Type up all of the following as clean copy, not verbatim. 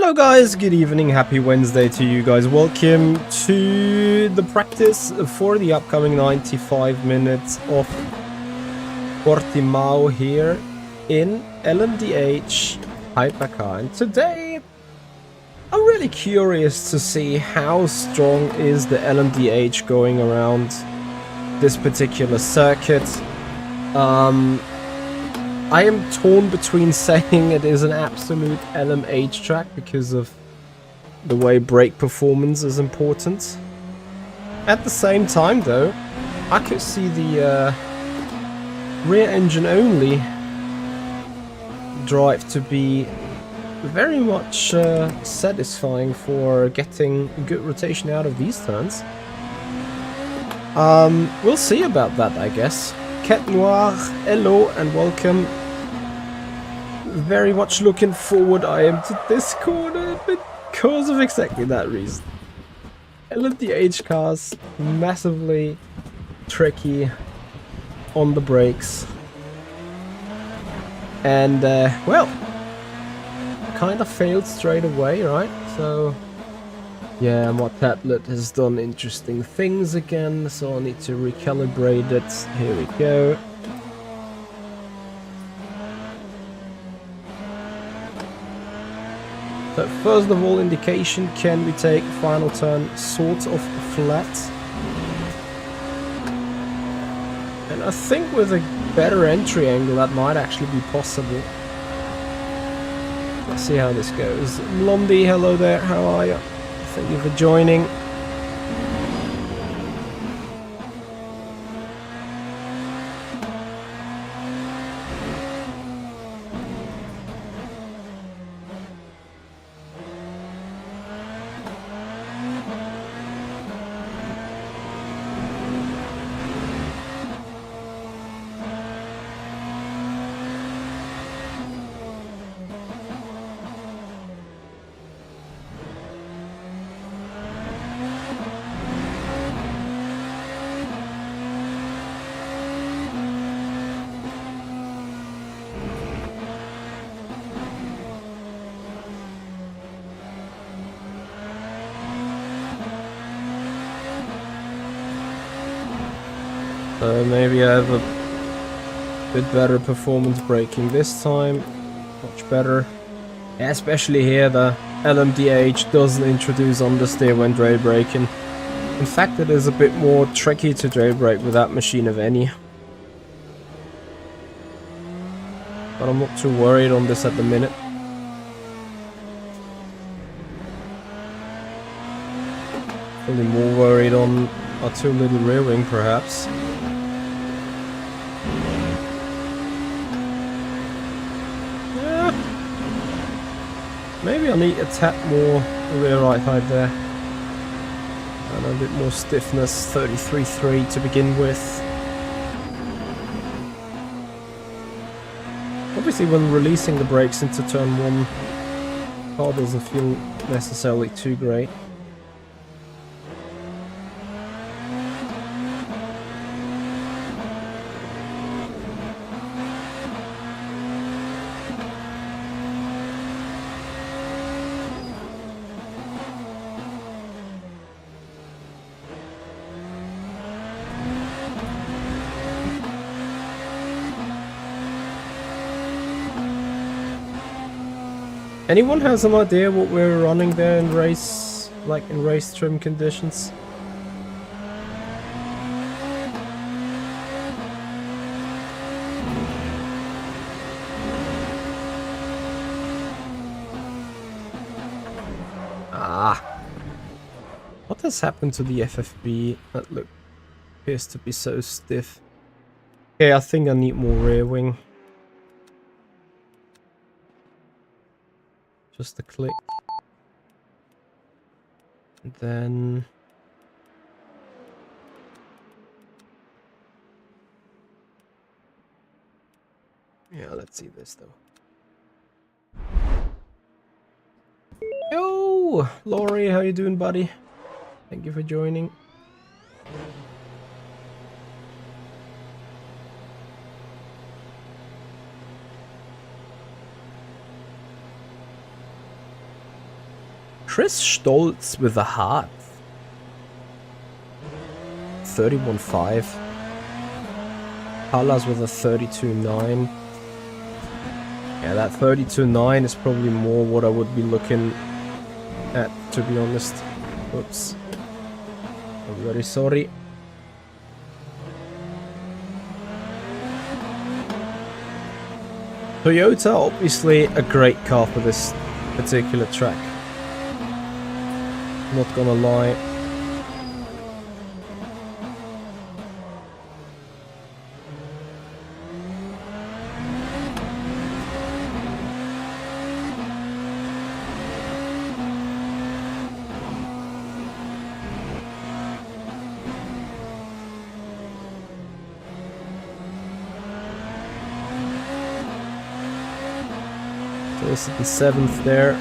Hello guys, good evening, happy Wednesday to you guys. Welcome to the practice for the upcoming 95 minutes of Portimao here in LMDh Hypercar. And today, I'm really curious to see how strong is the LMDh going around this particular circuit. I am torn between saying it is an absolute LMH track because of the way brake performance is important. At the same time though, I could see the rear engine only drive to be very much satisfying for getting good rotation out of these turns. We'll see about that, I guess. Cat Noir, hello and welcome. Very much looking forward I am to this corner because of exactly that reason. LMDh cars massively tricky on the brakes. And well, kind of failed straight away, right? So yeah, my tablet has done interesting things again, so I need to recalibrate it. Here we go. So first of all, indication, can we take final turn sort of flat? And I think with a better entry angle that might actually be possible. Let's see how this goes. Blondie, hello there, how are you? Thank you for joining. Maybe I have a bit better performance braking this time. Much better. Yeah, especially here, the LMDh doesn't introduce understeer when dray braking. In fact, it is a bit more tricky to dray brake with that machine of any. But I'm not too worried on this at the minute. Probably more worried on a too little rear wing, perhaps. Maybe I need a tap more rear right side there. And a bit more stiffness, 33.3 to begin with. Obviously when releasing the brakes into turn 1, the car doesn't feel necessarily too great. Anyone has an idea what we're running there in race, like in race trim conditions? What has happened to the FFB? That appears to be so stiff. Okay, I think I need more rear wing. Just a click. And then... yeah, let's see this though. Yo! Laurie, how you doing, buddy? Thank you for joining. Chris Stoltz with a heart. 31.5. Palas with a 32.9. Yeah, that 32.9 is probably more what I would be looking at, to be honest. Oops. I'm very sorry. Toyota, obviously a great car for this particular track. Not gonna lie. This is the 7th there.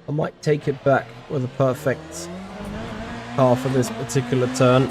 I might take it back with a perfect car for this particular turn.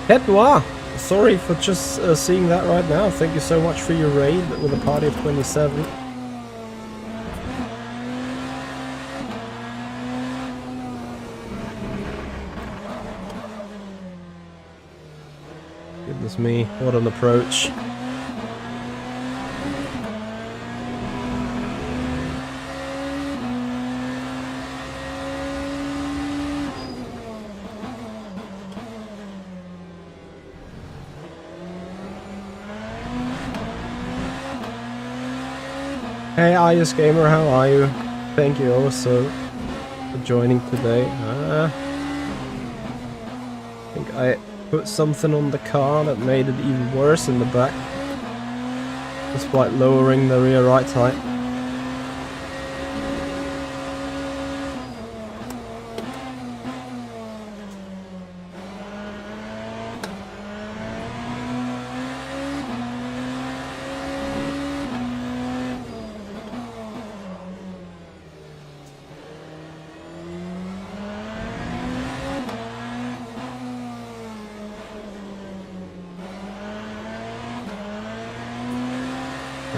Het Noir, sorry for just seeing that right now. Thank you so much for your raid with a party of 27. Goodness me, what an approach. Hey IS Gamer, how are you? Thank you also for joining today. I think I put something on the car that made it even worse in the back, despite lowering the rear right height.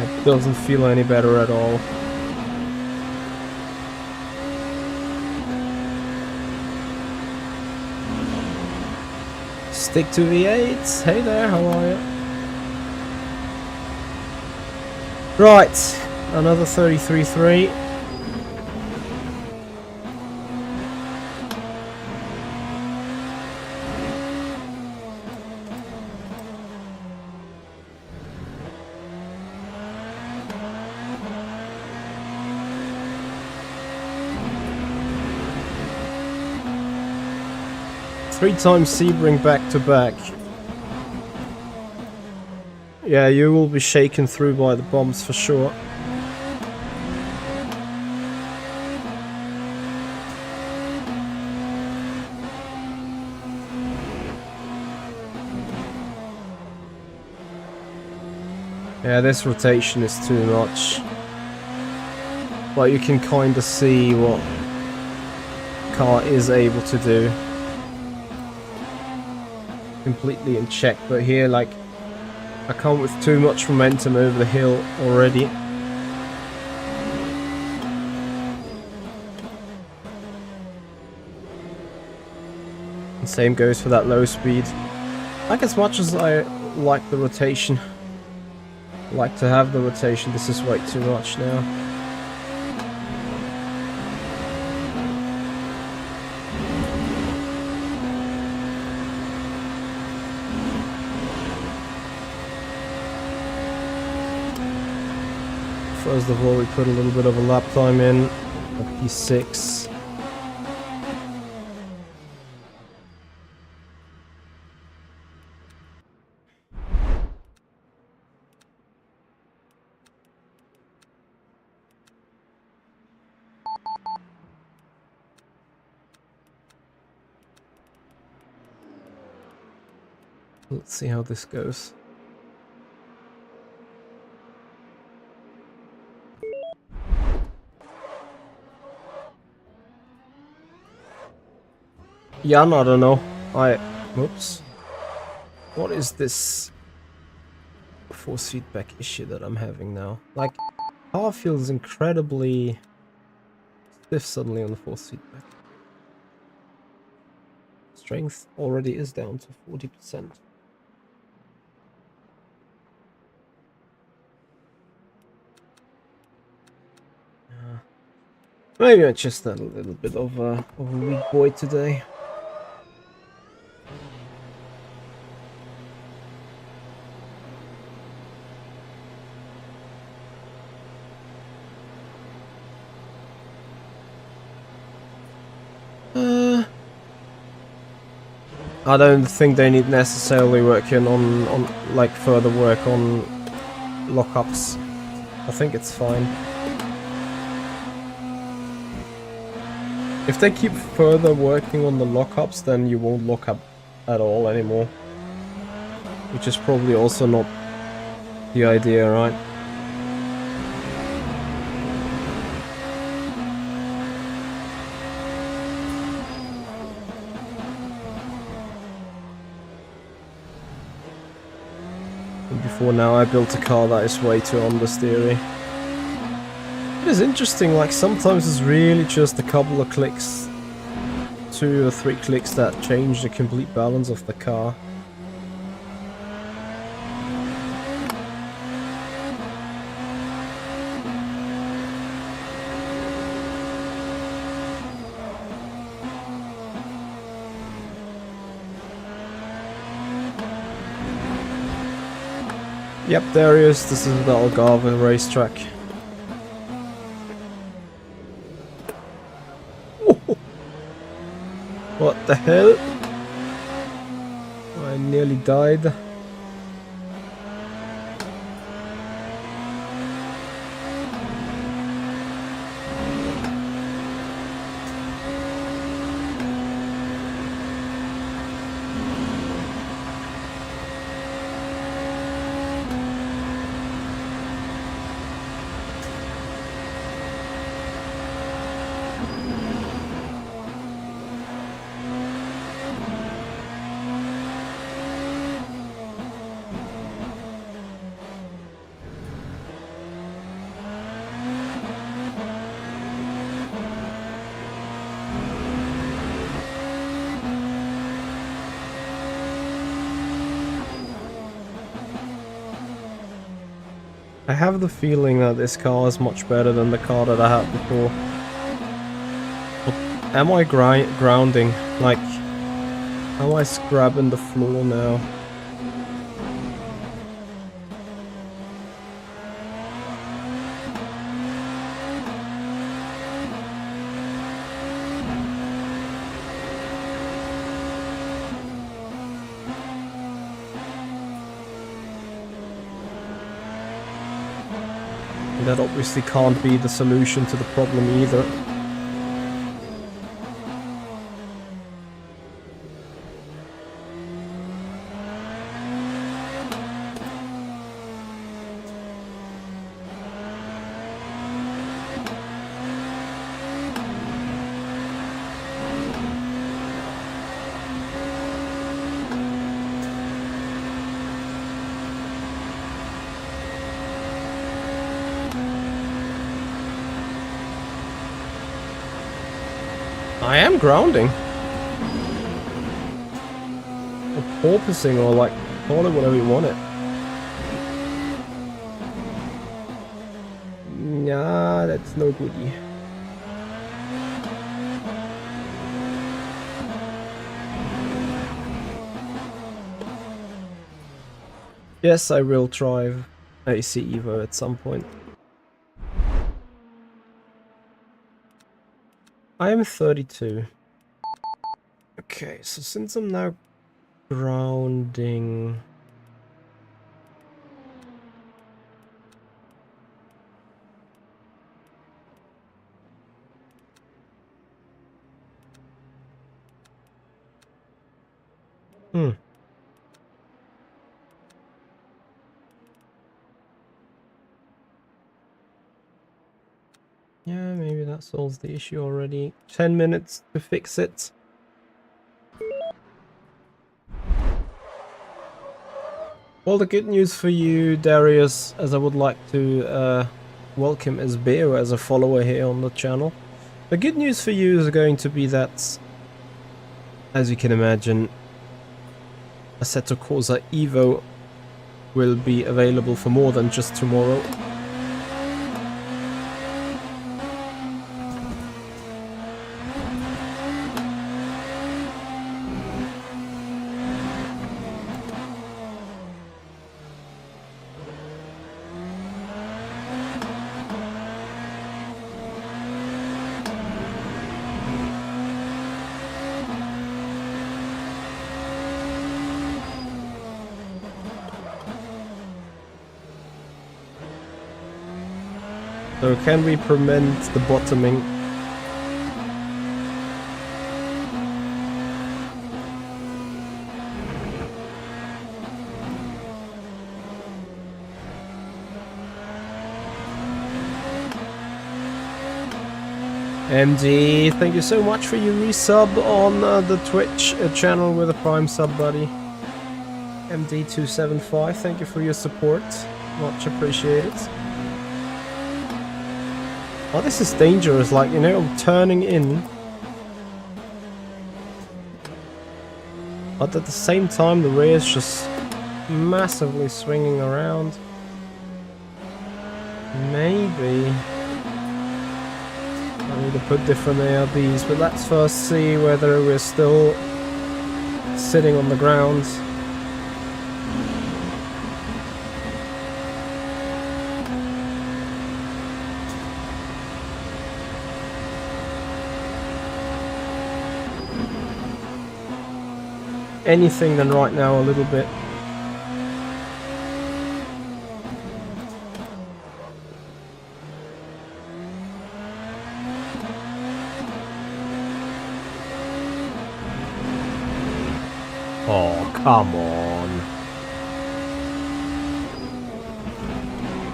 It doesn't feel any better at all. Stick to V8s. Hey there, how are you? Right, another 33.3. Three times Sebring back to back. Yeah, you will be shaken through by the bombs for sure. Yeah, this rotation is too much. But you can kind of see what car is able to do. Completely in check, but here, like, I come with too much momentum over the hill already. And same goes for that low speed. Like, as much as I like the rotation, like to have the rotation, this is way too much now. First of all, we put a little bit of a lap time in at P6. Let's see how this goes. Jan, I don't know. Whoops. What is this force feedback issue that I'm having now? Like, car feels incredibly stiff suddenly on the force feedback. Strength already is down to 40%. Maybe I'm just a little bit of a weak boy today. I don't think they need necessarily working on like further work on lockups. I think it's fine. If they keep further working on the lockups, then you won't lock up at all anymore. Which is probably also not the idea, right? And before now I built a car that is way too understeery. It is interesting, like sometimes it's really just a couple of clicks, 2 or 3 clicks that change the complete balance of the car. Yep, there he is. This is the Algarve racetrack. What the hell? I nearly died. I have the feeling that this car is much better than the car that I had before. But am I grounding? Like, am I scrubbing the floor now? That obviously can't be the solution to the problem either. I am grounding. Or porpoising, or like, call it whatever you want it. Nah, that's no goodie. Yes, I will drive AC Evo at some point. I am 32. Okay, so since I'm now grounding... that solves the issue already. 10 minutes to fix it. Well, the good news for you, Darius, as I would like to welcome Esbeo as a follower here on the channel. The good news for you is going to be that, as you can imagine, Assetto Corsa Evo will be available for more than just tomorrow. So can we prevent the bottoming? MD, thank you so much for your resub on the Twitch channel with a Prime sub, buddy. MD275, thank you for your support. Much appreciated. Oh, this is dangerous, like, you know, turning in. But at the same time, the rear is just massively swinging around. Maybe I need to put different ARBs, but let's first see whether we're still sitting on the ground. Anything than right now a little bit. Oh, come on.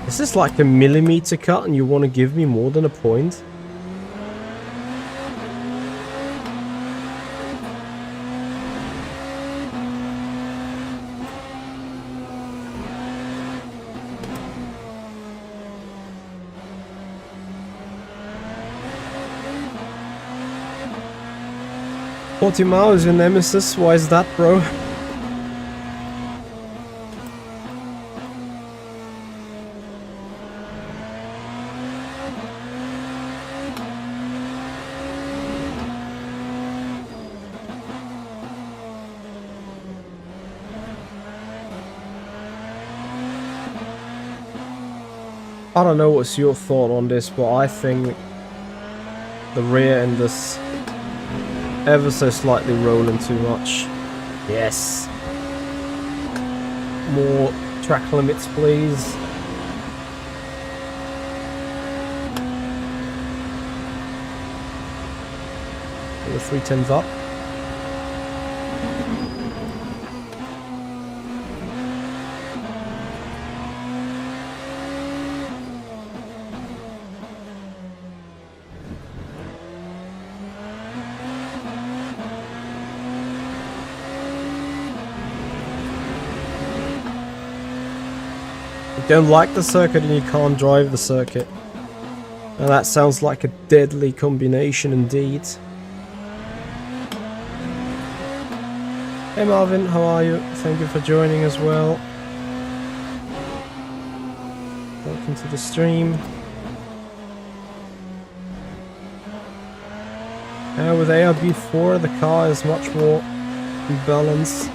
Is this like a millimeter cut and you want to give me more than a point? Portimao is your nemesis, why is that, bro? I don't know what's your thought on this, but I think the rear in this ever so slightly rolling too much. Yes. More track limits, please. Get the 310s up. Don't like the circuit and you can't drive the circuit. Now that sounds like a deadly combination indeed. Hey Marvin, how are you? Thank you for joining as well. Welcome to the stream. With ARB4 the car is much more balanced.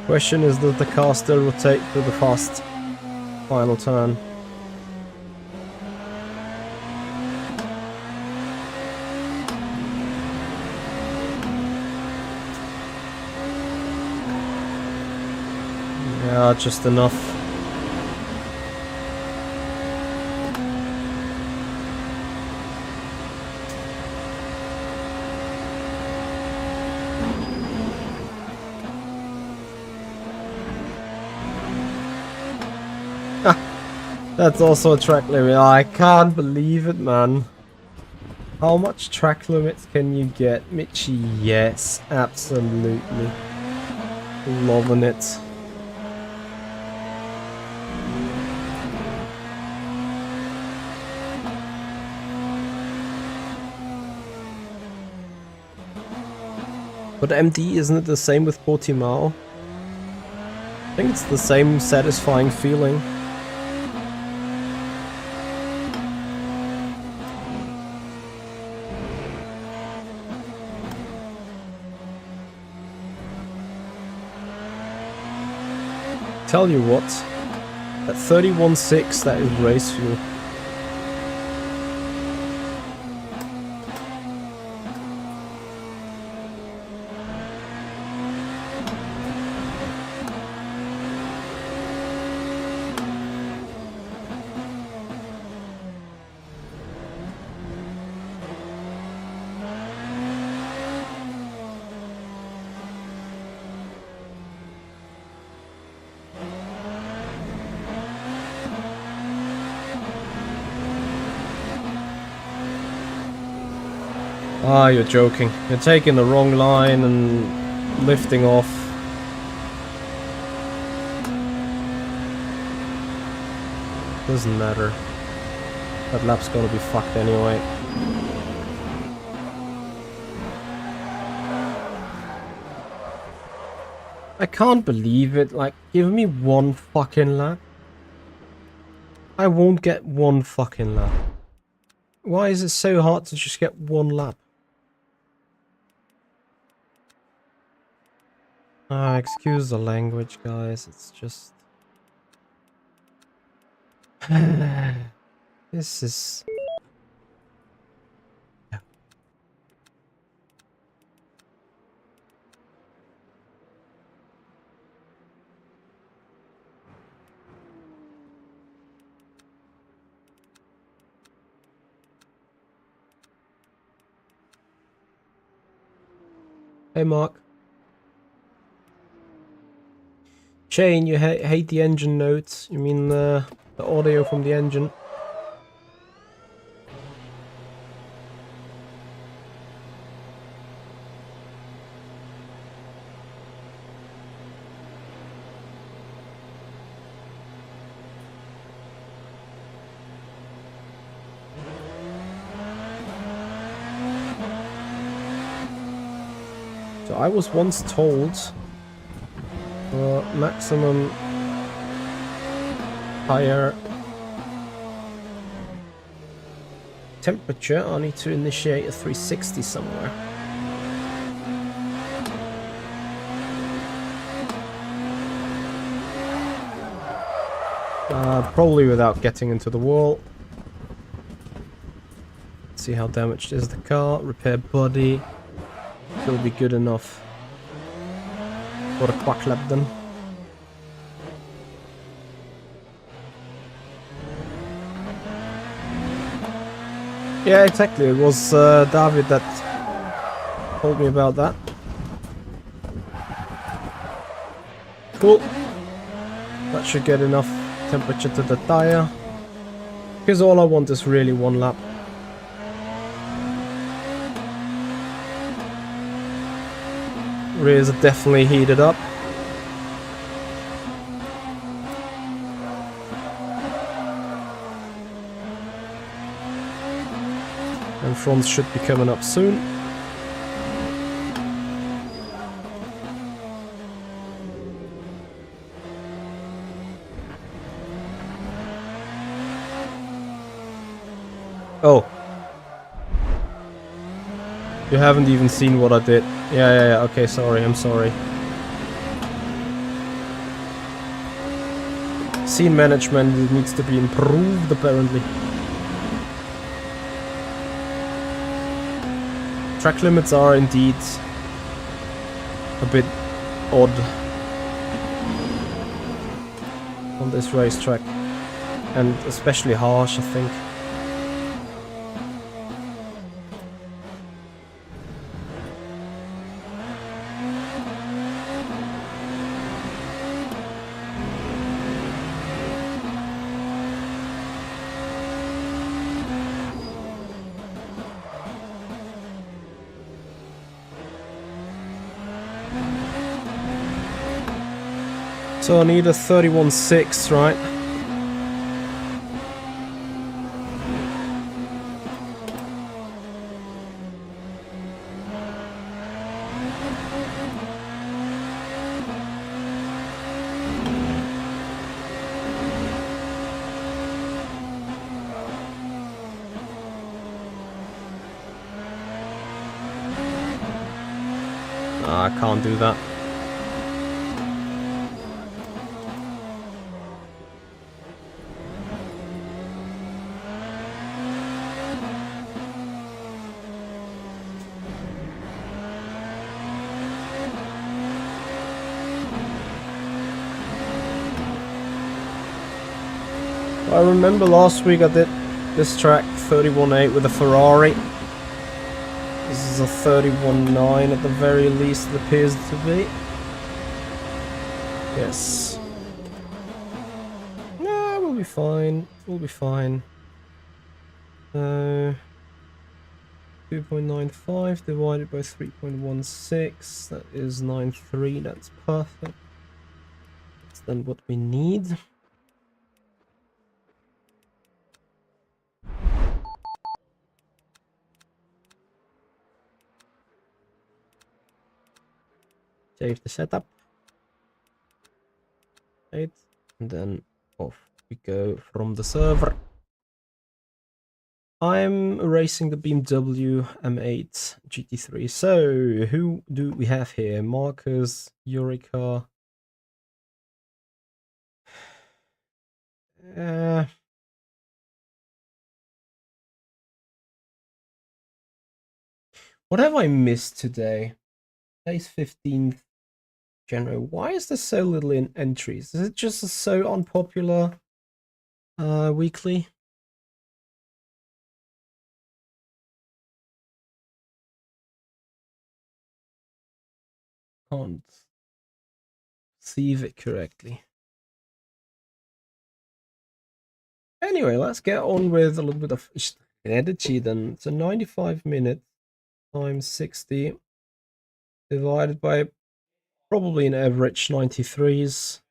Question is, does the car still rotate through the fast final turn? Yeah, just enough. That's also a track limit. Oh, I can't believe it, man. How much track limits can you get? Mitchy, yes, absolutely. Loving it. But MD, isn't it the same with Portimao? I think it's the same satisfying feeling. Tell you what, at 31.6 that is race fuel. Ah, you're joking. You're taking the wrong line and lifting off. Doesn't matter. That lap's gonna be fucked anyway. I can't believe it. Like, give me one fucking lap. I won't get one fucking lap. Why is it so hard to just get one lap? Excuse the language, guys. It's just... This is... Yeah. Hey, Mark. Shane, you hate the engine notes. You mean the audio from the engine? So I was once told for maximum higher temperature, I need to initiate a 360 somewhere. Probably without getting into the wall. See how damaged is the car. Repair body. It'll be good enough for a quack lap then. Yeah, exactly. It was David that told me about that. Cool. That should get enough temperature to the tire. Because all I want is really one lap. Rears are definitely heated up. And fronts should be coming up soon. Oh. You haven't even seen what I did. Yeah, okay, sorry, I'm sorry. Scene management needs to be improved, apparently. Track limits are indeed a bit odd on this racetrack, and especially harsh, I think. So I need a 31.6, right? I can't do that. I remember last week I did this track 31.8 with a Ferrari. This is a 31.9 at the very least, it appears to be. Yes. Yeah, we'll be fine. We'll be fine. 2.95 divided by 3.16. That is 9.3. That's perfect. That's then what we need. Save the setup. Right. And then off we go from the server. I'm racing the BMW M8 GT3. So, who do we have here? Marcus, Eureka. What have I missed today? Today's 15th January. Why is there so little in entries? Is it just a so unpopular weekly? Can't perceive it correctly. Anyway, let's get on with a little bit of energy then. So 95 minutes times 60 divided by probably an average 93s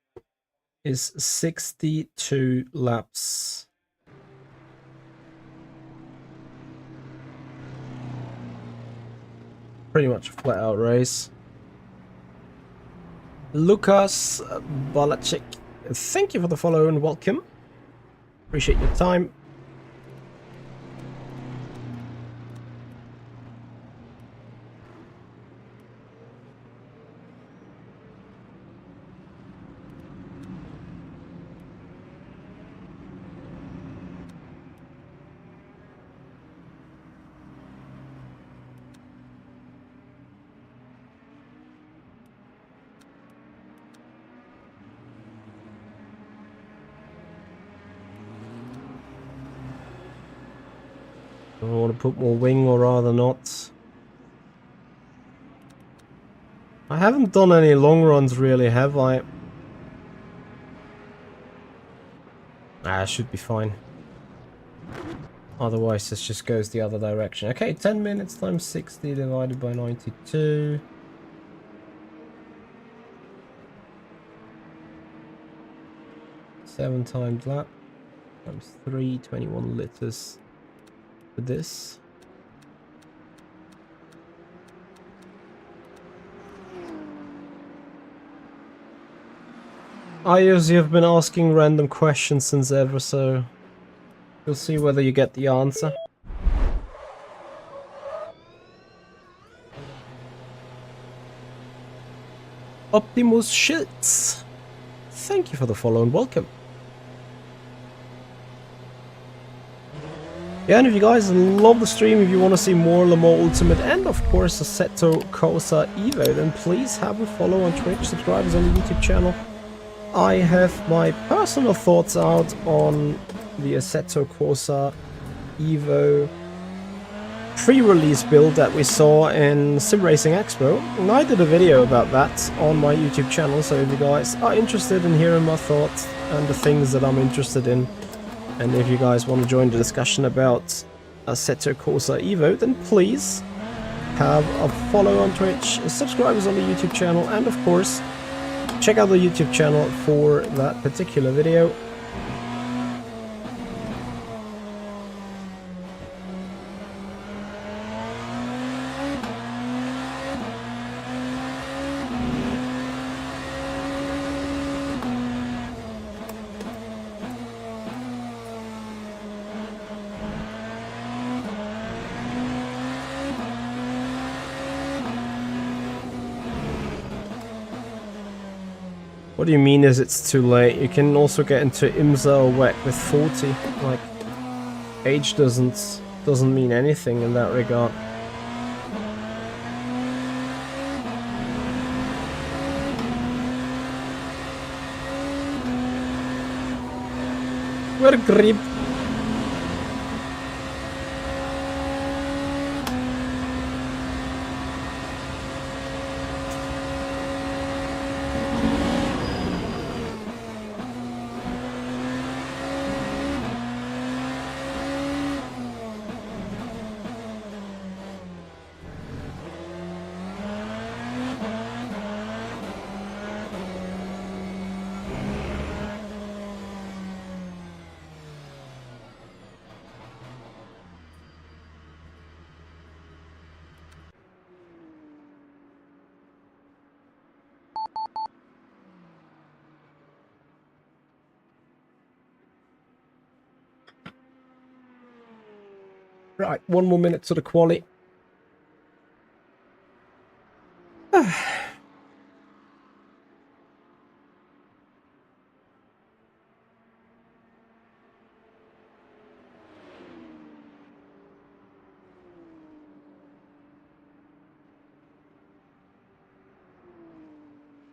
is 62 laps. Pretty much a flat out race. Lucas Balacek, thank you for the follow and welcome. Appreciate your time. I want to put more wing, or rather not. I haven't done any long runs really, have I? Ah, should be fine. Otherwise this just goes the other direction. Okay, 10 minutes times 60 divided by 92. Seven times lap times 3, 21 liters for this. Ayers, you've been asking random questions since ever, so you'll see whether you get the answer. Optimus Schiltz, thank you for the follow and welcome. Yeah, and if you guys love the stream, if you want to see more Le Mans Ultimate and of course Assetto Corsa Evo, then please have a follow on Twitch, subscribe on the YouTube channel. I have my personal thoughts out on the Assetto Corsa Evo pre-release build that we saw in Simracing Expo, and I did a video about that on my YouTube channel, so if you guys are interested in hearing my thoughts and the things that I'm interested in, and if you guys want to join the discussion about Assetto Corsa Evo, then please have a follow on Twitch, subscribe on the YouTube channel, and of course check out the YouTube channel for that particular video. What do you mean is it's too late? You can also get into IMSA or WEC with 40. Like, age doesn't mean anything in that regard. We're grip. Right, 1 more minute to the quali.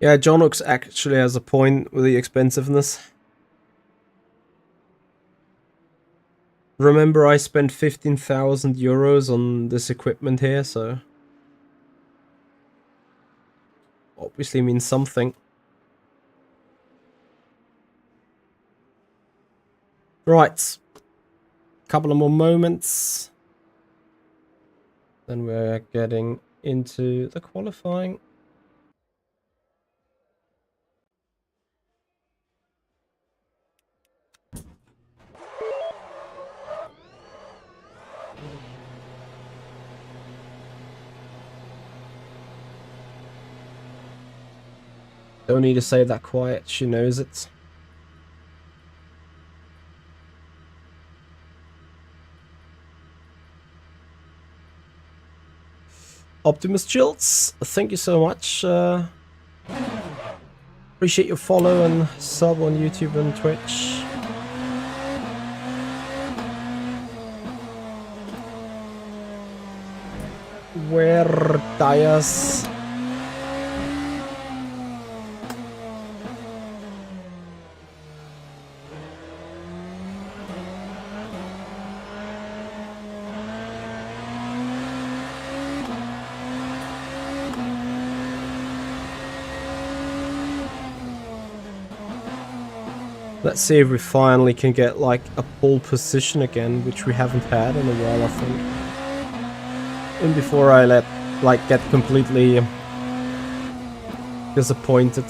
Yeah, John Oaks actually has a point with the expensiveness. Remember, I spent 15,000 euros on this equipment here, so obviously means something. Right, couple of more moments, then we're getting into the qualifying. Don't need to say that quiet, she knows it. Optimus Chills, thank you so much. Appreciate your follow and sub on YouTube and Twitch. Where tires? Let's see if we finally can get like a pole position again, which we haven't had in a while, I think. And before I get completely disappointed.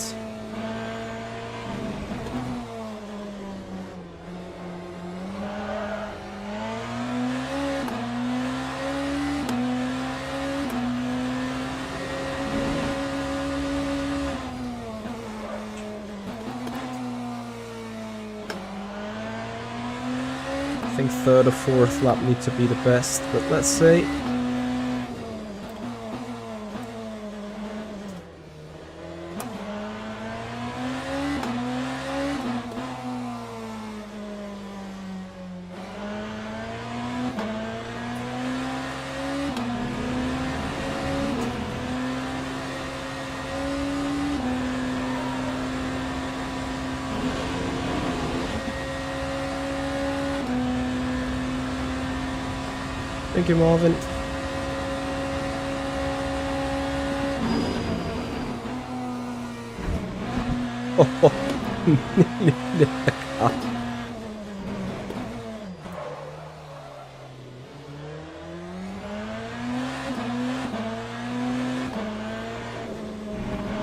I think third or fourth lap need to be the best, but let's see. Thank you, Marvin. Oh,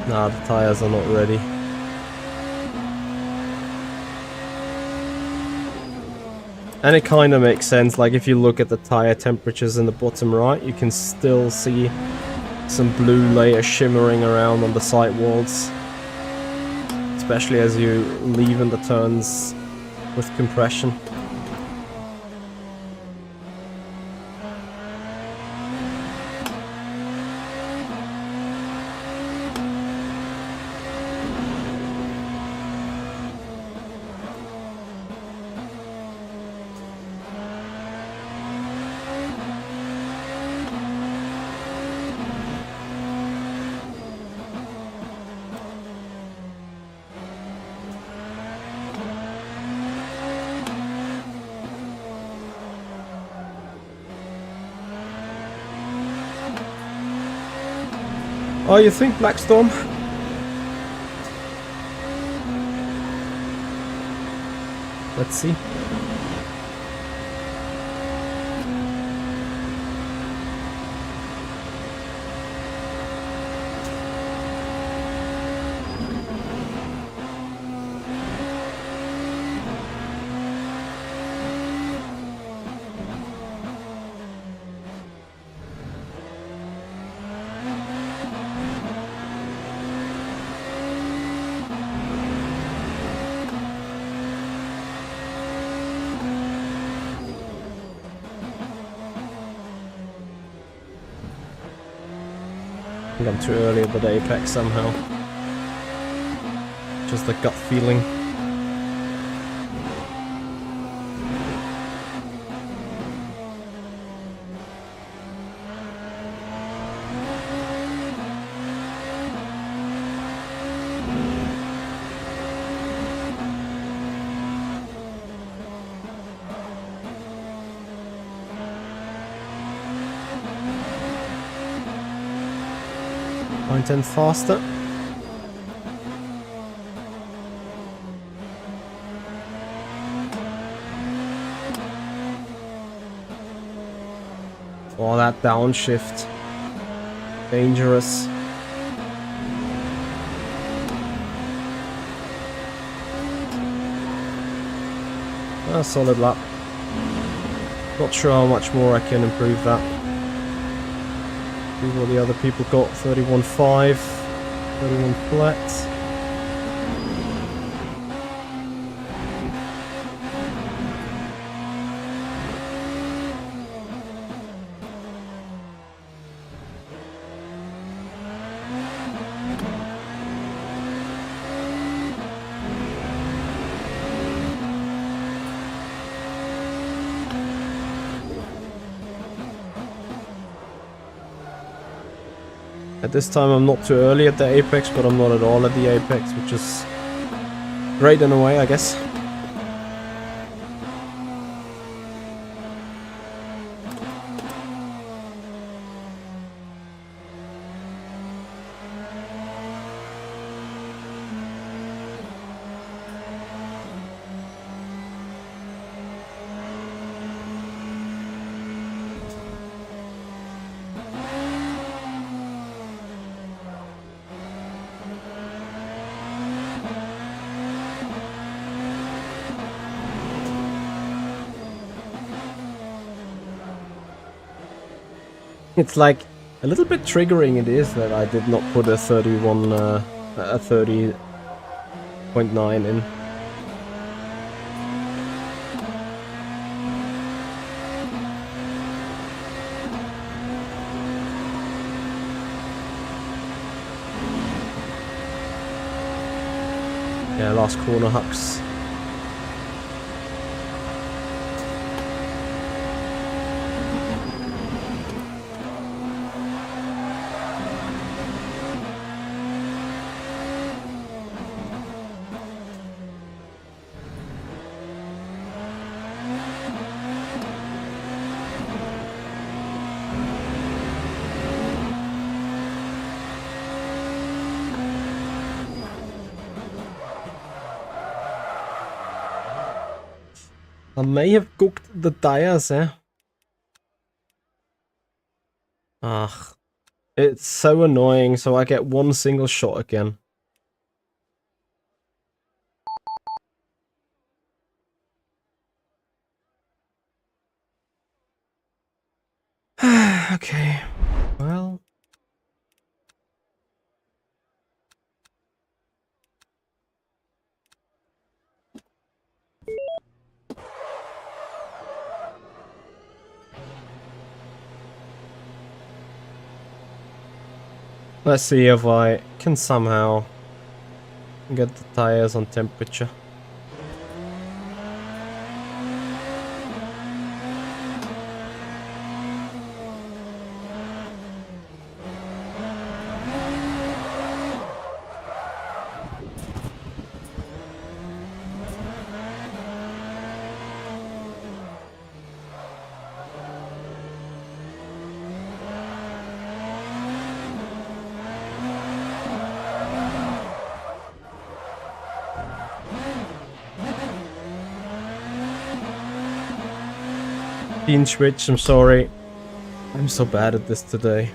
nah, the tires are not ready. And it kind of makes sense, like if you look at the tire temperatures in the bottom right, you can still see some blue layer shimmering around on the sidewalls. Especially as you leave in the turns with compression. Oh, you think, Blackstorm? Let's see. I think I'm too early at the apex somehow. Just a gut feeling. Ten faster. Oh, that downshift. Dangerous. A solid lap. Not sure how much more I can improve that. See what the other people got. 31.5, 31 flat. At this time I'm not too early at the apex, but I'm not at all at the apex, which is great in a way, I guess. It's like a little bit triggering it is that I did not put a 30.9 in. Yeah, last corner hucks. I may have cooked the tires, eh? Ugh. It's so annoying, so I get one single shot again. Let's see if I can somehow get the tires on temperature. Bean switch, I'm sorry. I'm so bad at this today.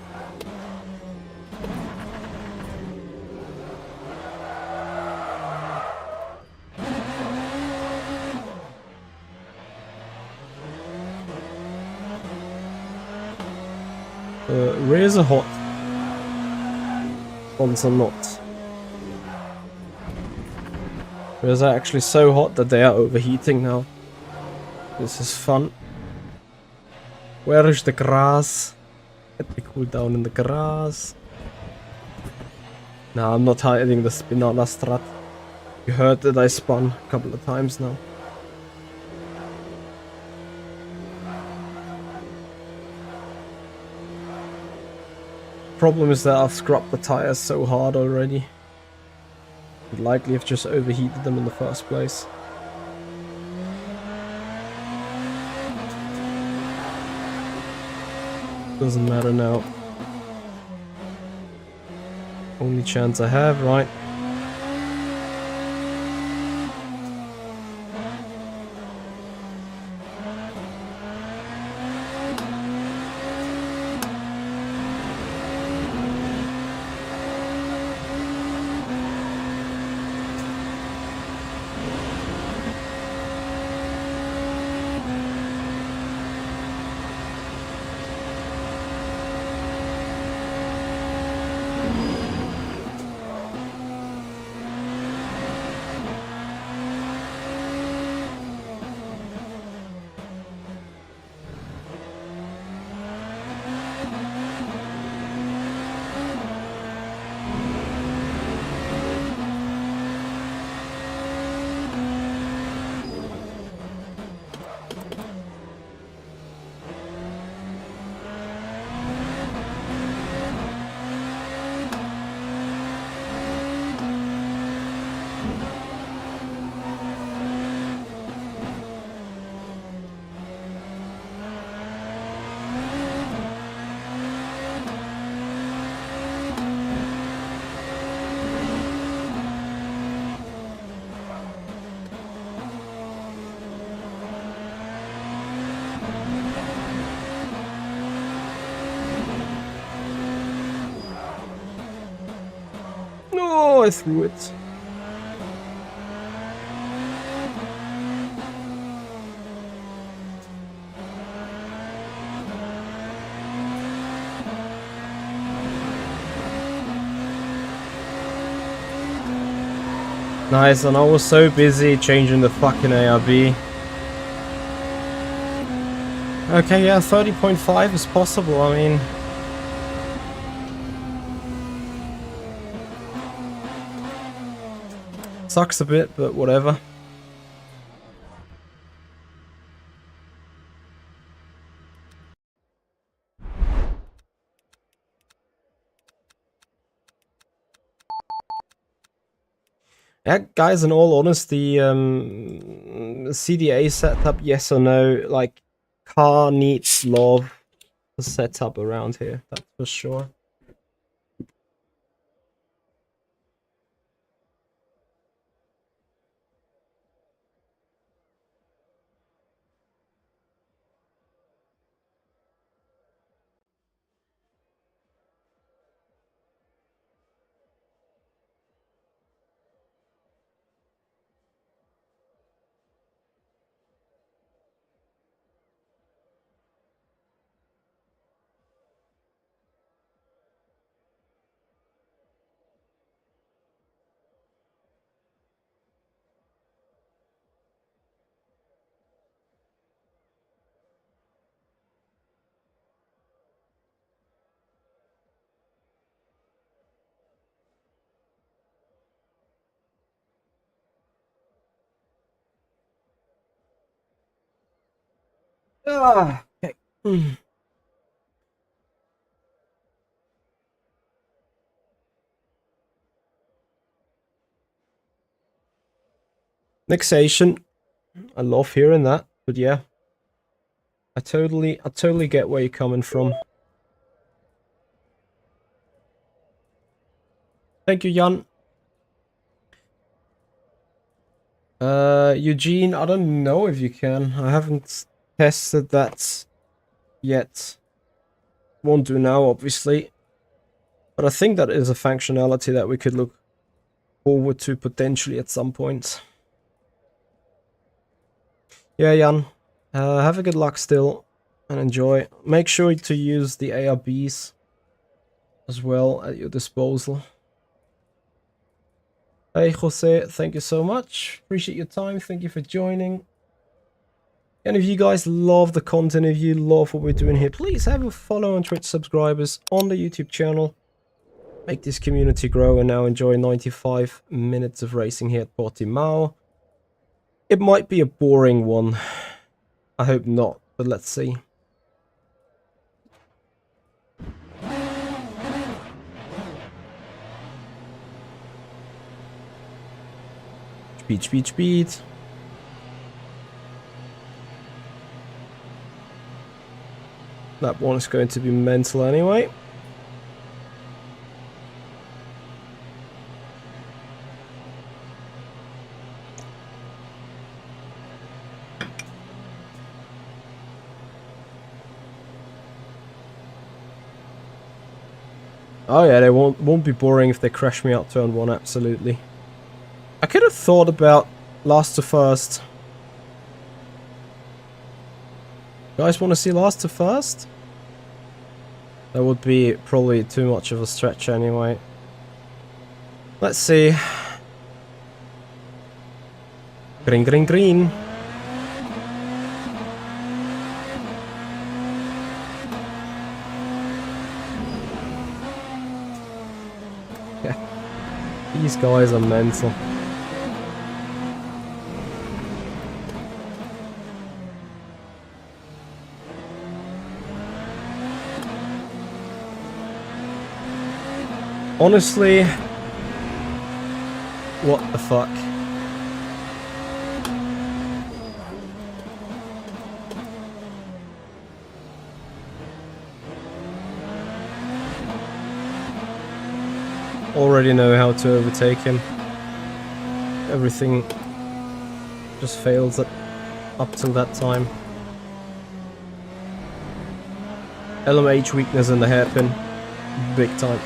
Rears are hot. Fronts are not. Rears are actually so hot that they are overheating now. This is fun. Where is the grass? Let me cool down in the grass. No, I'm not hiding the Spinala strat. You heard that I spun a couple of times now. Problem is that I've scrubbed the tires so hard already. I'd likely have just overheated them in the first place. Doesn't matter now. Only chance I have, right? No, I threw it. Nice, and I was so busy changing the fucking ARB. Okay, yeah, 30.5 is possible, I mean... Sucks a bit, but whatever. Yeah, guys, in all honesty, CDA setup, yes or no? Like, car needs love to set up around here, that's for sure. Okay. Nixation. I love hearing that, but yeah. I totally get where you're coming from. Thank you, Jan. Eugene, I don't know if you can. I haven't tested that yet. Won't do now, obviously. But I think that is a functionality that we could look forward to potentially at some point. Yeah, Jan. Have a good luck still and enjoy. Make sure to use the ARBs as well at your disposal. Hey, Jose, thank you so much. Appreciate your time. Thank you for joining. And if you guys love the content, if you love what we're doing here, please have a follow on Twitch, subscribers on the YouTube channel. Make this community grow and now enjoy 95 minutes of racing here at Portimao. It might be a boring one. I hope not, but let's see. Speed, speed, speed. That one is going to be mental anyway. Oh yeah, they won't be boring if they crash me out turn 1, absolutely. I could have thought about last to first. You guys want to see last to first? That would be probably too much of a stretch anyway. Let's see. Green, green, green. These guys are mental. Honestly, what the fuck? Already know how to overtake him. Everything just fails up till that time. LMDh weakness in the hairpin. Big time.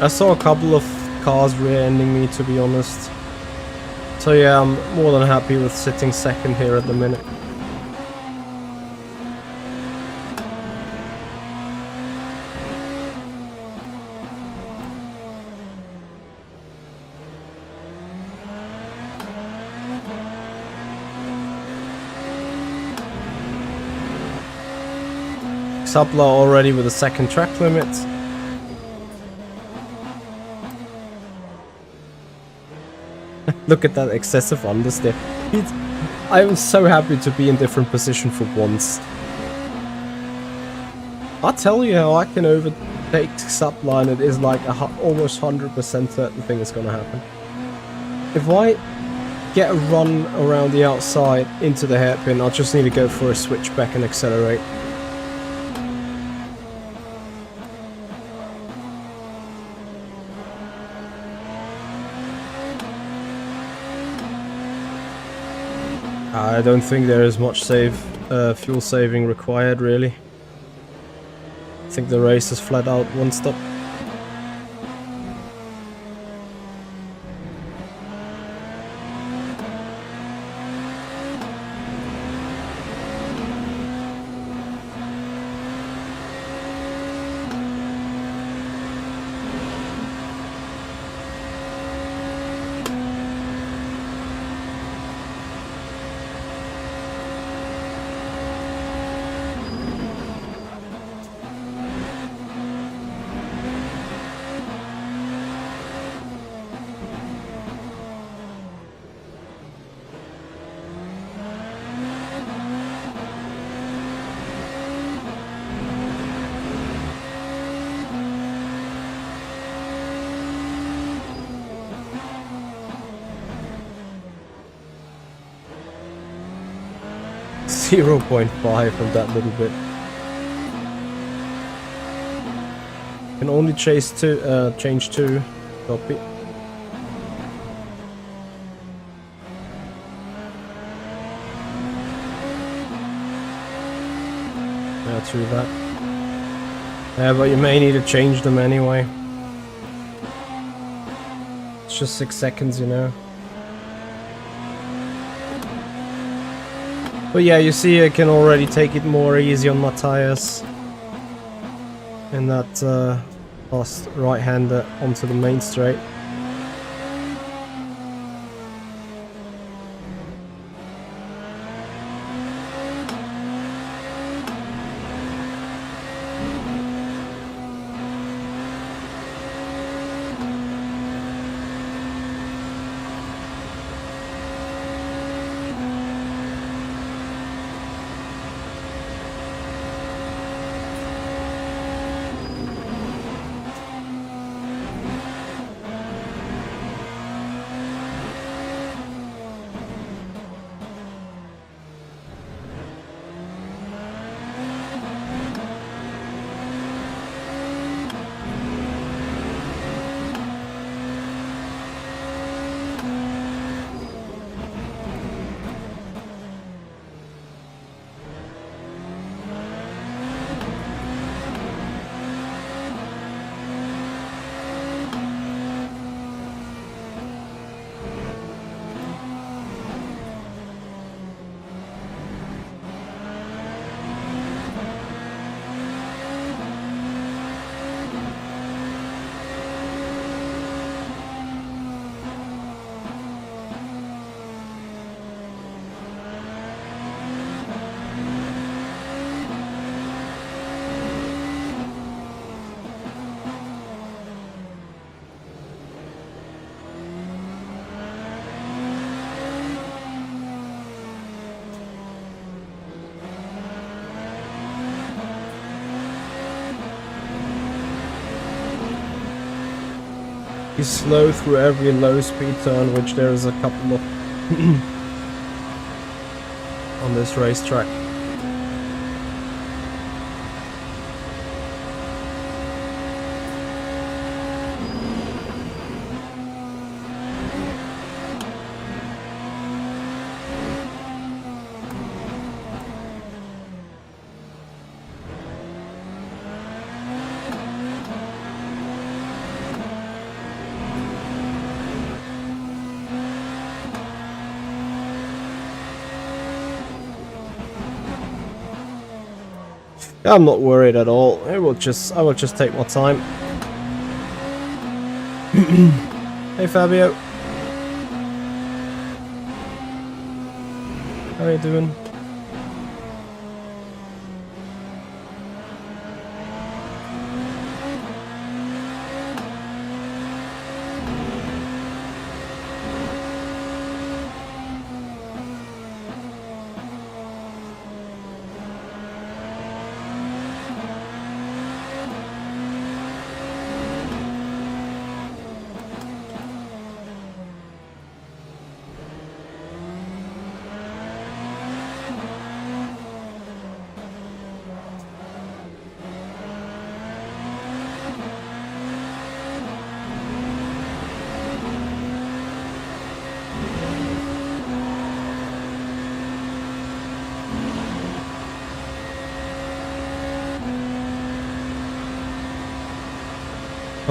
I saw a couple of cars rear-ending me, to be honest. So yeah, I'm more than happy with sitting second here at the minute. Sapla already with a second track limit. Look at that excessive understeer. I'm so happy to be in different position for once. I'll tell you how I can overtake Sapla and it is like almost 100% certain thing is gonna happen. If I get a run around the outside into the hairpin, I'll just need to go for a switchback and accelerate. I don't think there is much fuel saving required, really. think the race is flat out one stop. .5 from that little bit. Can only change two. Copy. Yeah, true that. Yeah, but you may need to change them anyway. It's just 6 seconds, you know. But yeah, you see I can already take it more easy on my tires. And that fast right-hander onto the main straight. You slow through every low speed turn, which there is a couple of on this racetrack. I'm not worried at all. I will just take my time. Hey Fabio. How are you doing?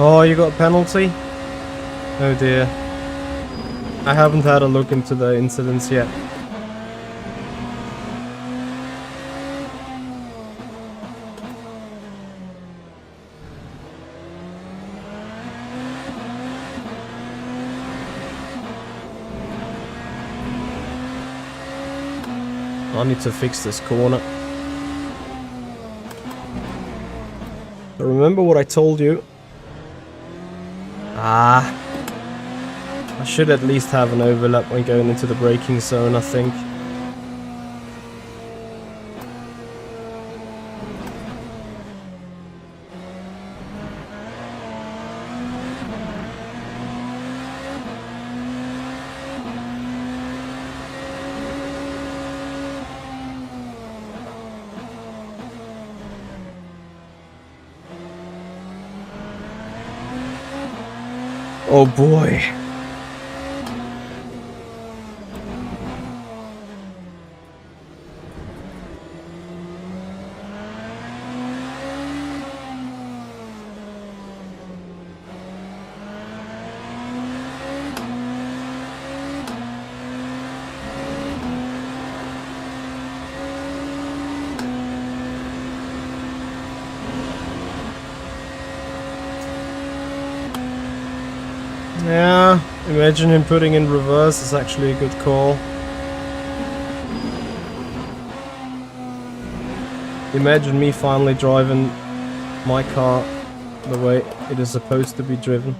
Oh, you got a penalty? Oh dear. I haven't had a look into the incidents yet. I need to fix this corner. So remember what I told you? I should at least have an overlap when going into the braking zone, I think. Oh boy. Yeah, imagine him putting in reverse is actually a good call. Imagine me finally driving my car the way it is supposed to be driven.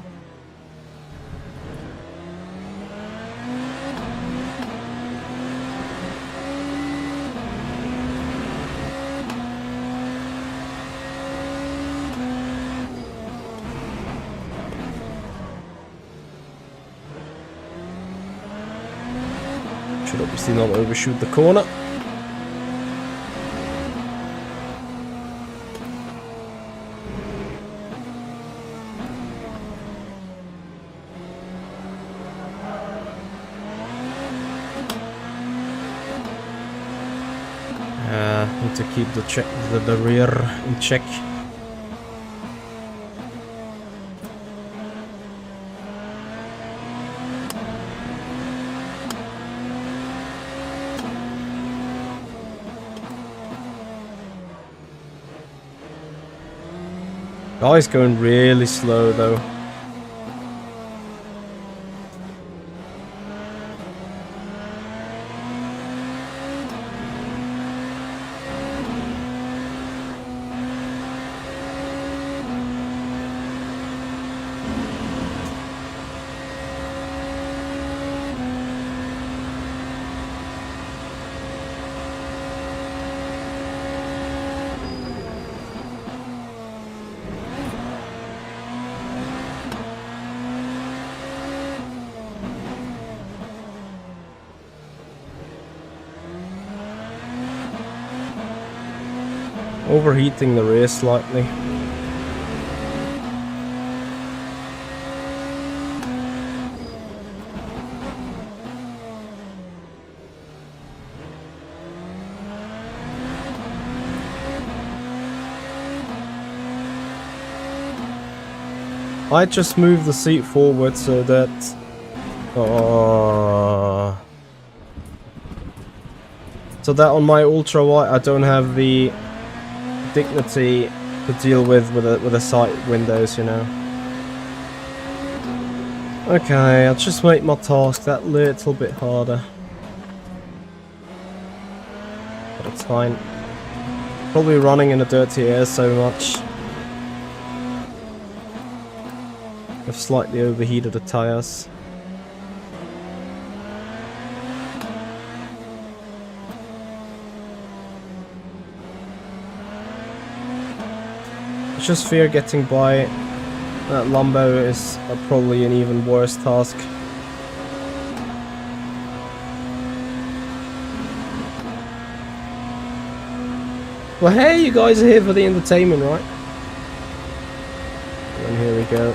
Should obviously not overshoot the corner. Need to keep the rear in check. Guy's going really slow though. Overheating the rear slightly. I just moved the seat forward so that on my ultra wide I don't have the dignity to deal with the side windows, you know. Okay, I'll just make my task that little bit harder. But it's fine. Probably running in the dirty air so much. I've slightly overheated the tires. I just fear getting by that Lambo is probably an even worse task. Well, hey, you guys are here for the entertainment, right? And here we go.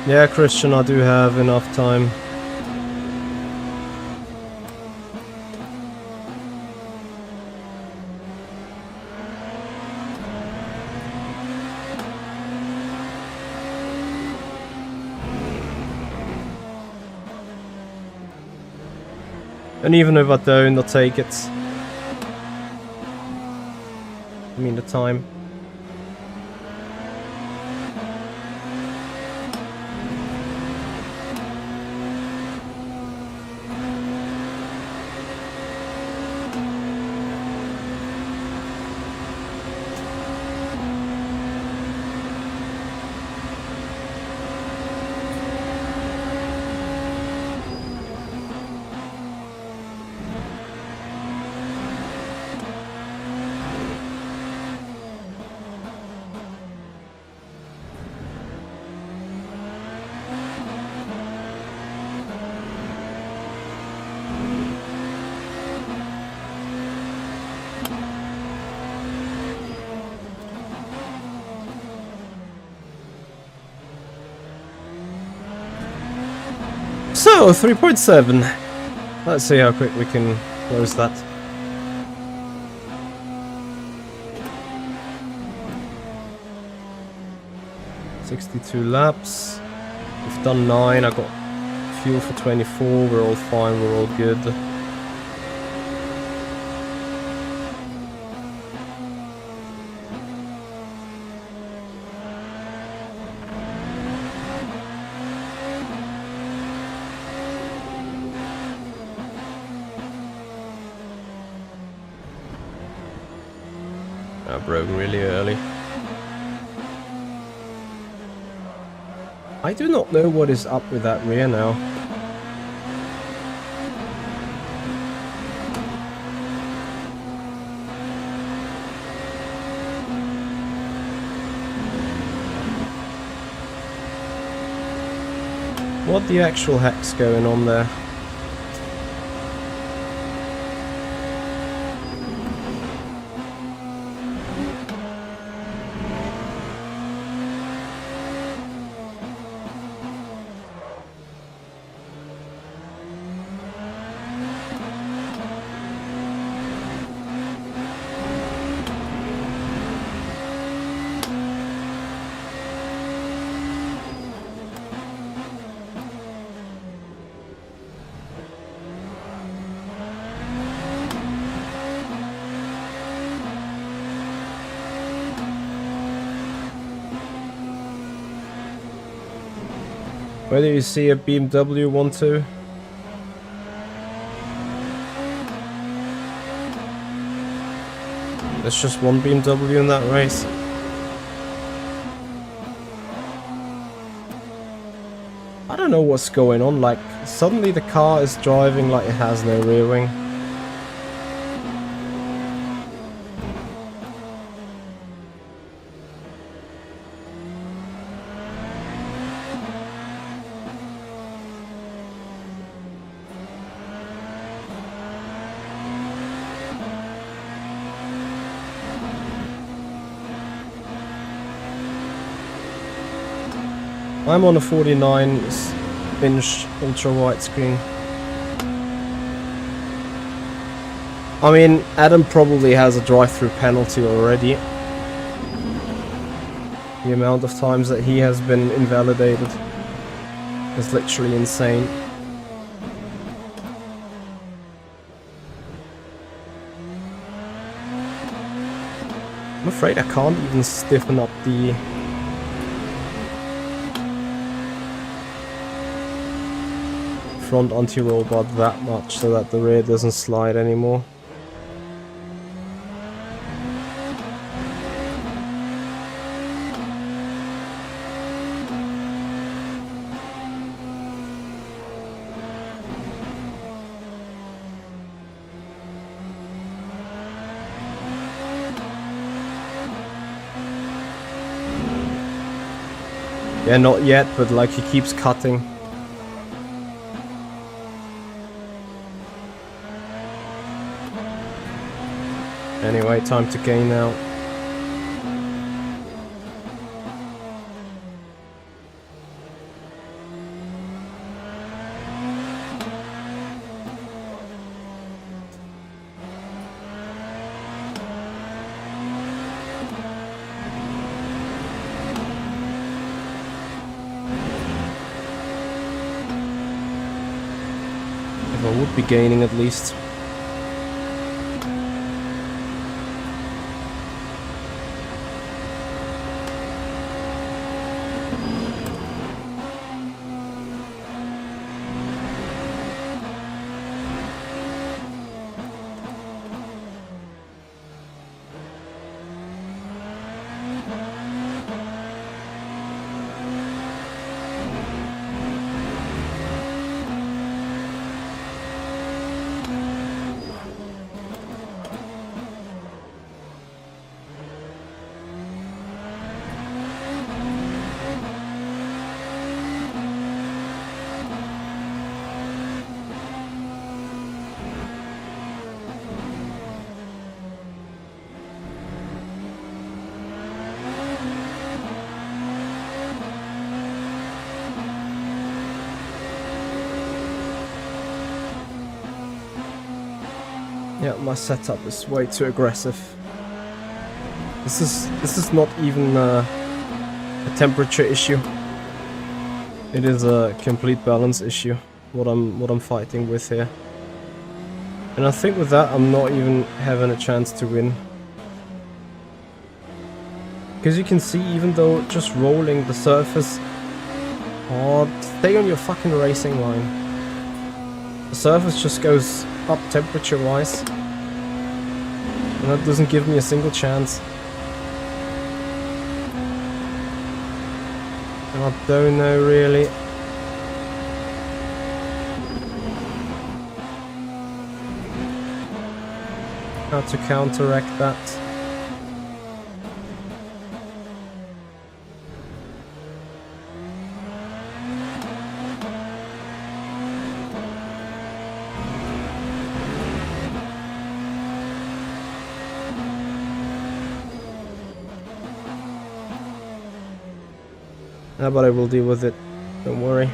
Yeah, Christian, I do have enough time. And even if I don't, I'll take it. I mean the time. So, 3.7. Let's see how quick we can close that. "62 laps. We've done 9. I got fuel for 24. We're all fine. We're all good. I broke really early. I do not know what is up with that rear now. What the actual heck's going on there? Where do you see a BMW 1-2? There's just one BMW in that race. I don't know what's going on, like suddenly the car is driving like it has no rear wing. I'm on a 49-inch ultra widescreen. I mean, Adam probably has a drive-through penalty already. The amount of times that he has been invalidated is literally insane. I'm afraid I can't even stiffen up the front anti-roll bar that much so that the rear doesn't slide anymore. Yeah, not yet, but like he keeps cutting. Anyway, time to gain now. if I would be gaining at least. Yeah, my setup is way too aggressive. This is not even a temperature issue. It is a complete balance issue. What I'm fighting with here. And I think with that I'm not even having a chance to win. Because you can see, even though just rolling the surface, oh, stay on your fucking racing line. The surface just goes up temperature wise, and that doesn't give me a single chance. And I don't know really how to counteract that. But I will deal with it, don't worry.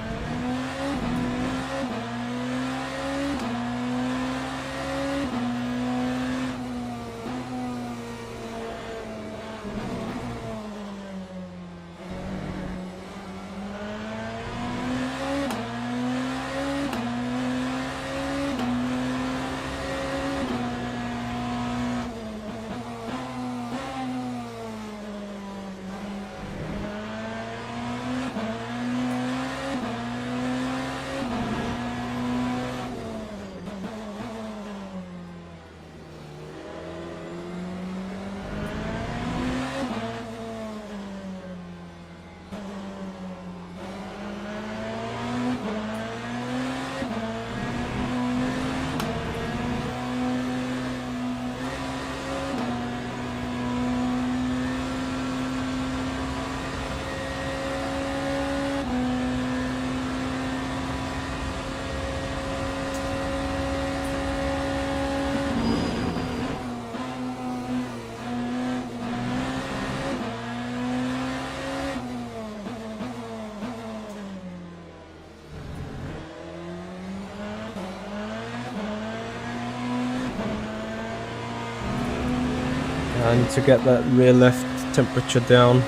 I need to get that rear left temperature down.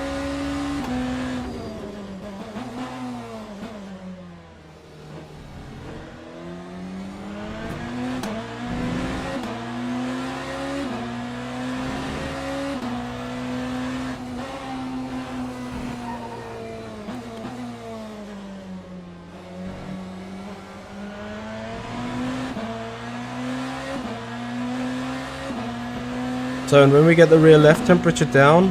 So, and when we get the rear left temperature down,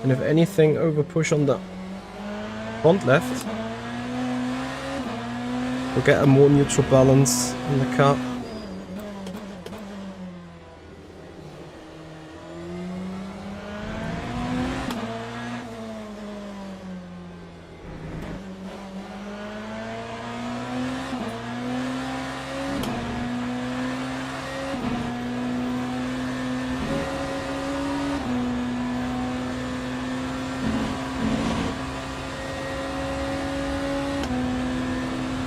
and if anything over push on the front left, we'll get a more neutral balance in the car.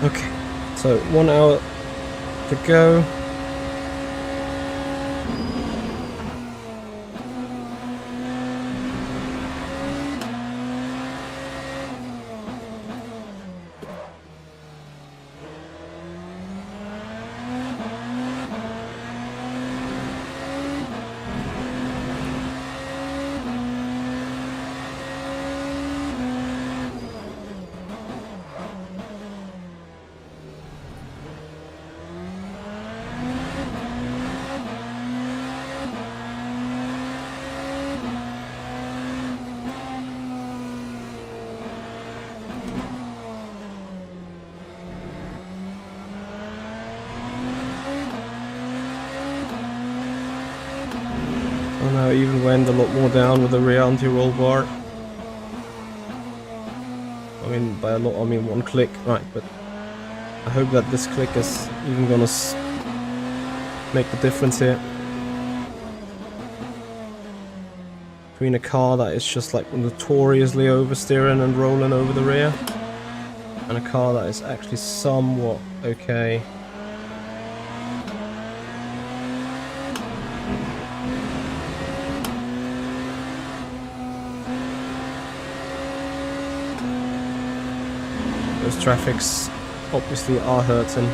Okay, so 1 hour to go. went a lot more down with the rear anti-roll bar. I mean, by a lot, I mean 1 click, right, but I hope that this click is even gonna make the difference here. Between a car that is just like notoriously oversteering and rolling over the rear, and a car that is actually somewhat okay. Those traffics obviously are hurting.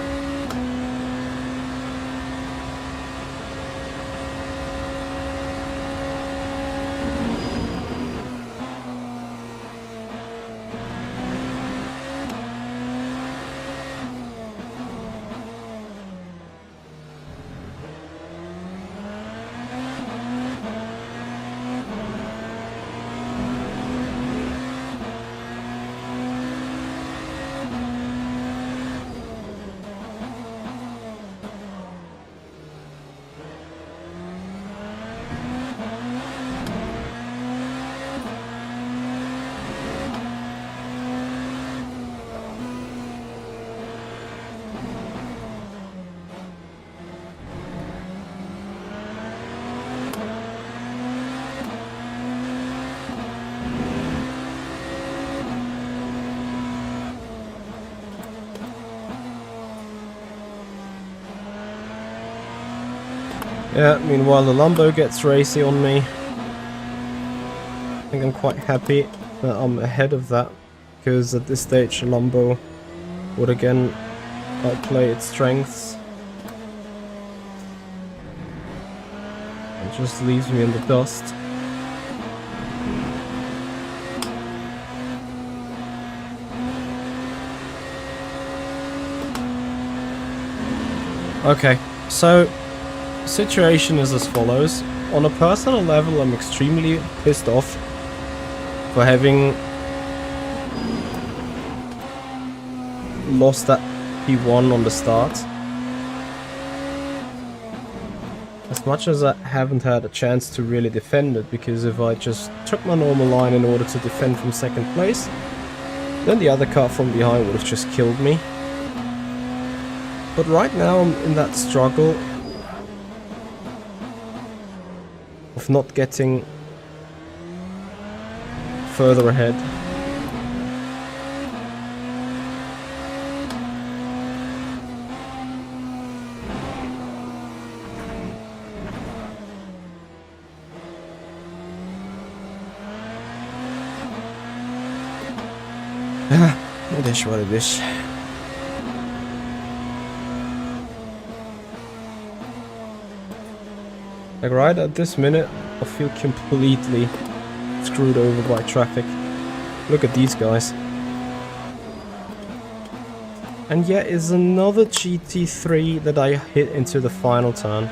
Yeah, meanwhile the Lambo gets racy on me. I think I'm quite happy that I'm ahead of that, because at this stage the Lambo would again outplay its strengths. It just leaves me in the dust. Okay, so situation is as follows. On a personal level, I'm extremely pissed off for having lost that P1 on the start. As much as I haven't had a chance to really defend it, because if I just took my normal line in order to defend from second place, then the other car from behind would have just killed me. But right now I'm in that struggle of not getting further ahead. It is what it is. Like right at this minute, I feel completely screwed over by traffic. Look at these guys. And yet it's another GT3 that I hit into the final turn.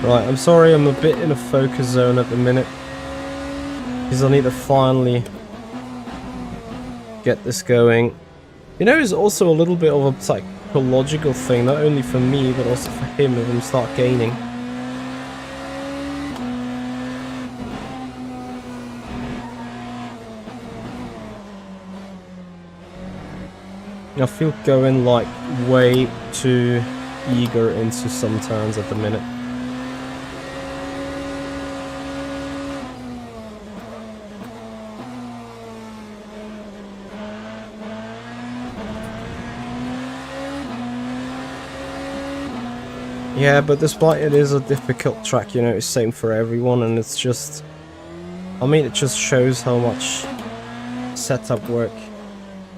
Right, I'm sorry I'm a bit in a focus zone at the minute, because I need to finally get this going. You know, it's also a little bit of a psychological thing, not only for me, but also for him if I start gaining. I feel going like way too eager into some turns at the minute. Yeah, but despite it is a difficult track, you know, it's same for everyone, and it's just I mean, it just shows how much setup work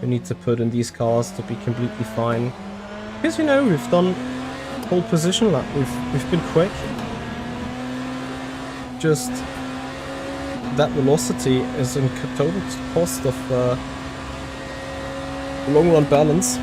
we need to put in these cars to be completely fine. Because, you know, we've done pole position lap, we've been quick. Just that velocity is in total cost of long run balance.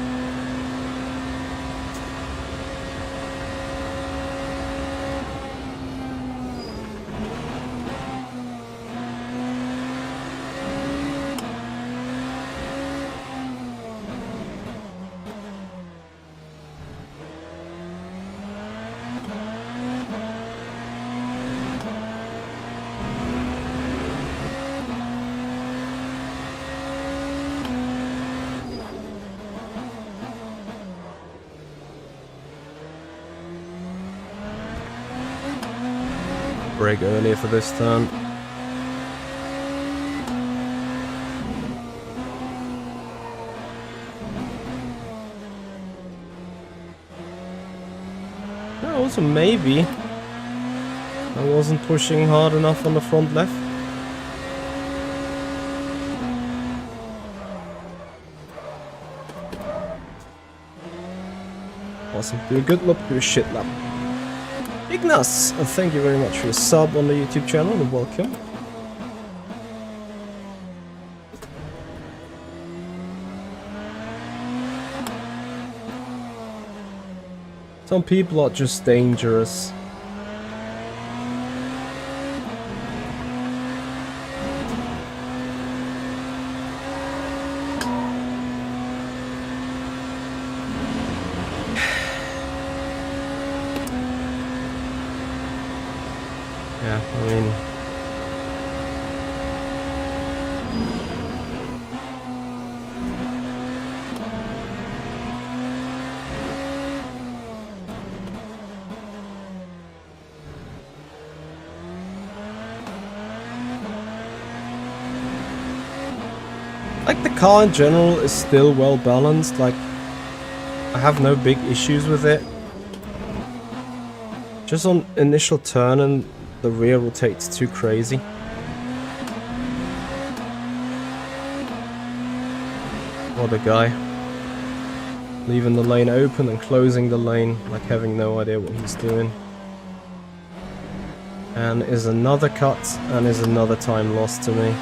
Brake earlier for this turn. Also maybe I wasn't pushing hard enough on the front left. Awesome. Do a good lap, do a shit lap. Ignas, and thank you very much for your sub on the YouTube channel and welcome. Some people are just dangerous. Yeah, I mean... Like, the car in general is still well balanced, like, I have no big issues with it. Just on initial turn and the rear rotates too crazy. What a guy. Leaving the lane open and closing the lane, like having no idea what he's doing. And is another cut, and is another time lost to me.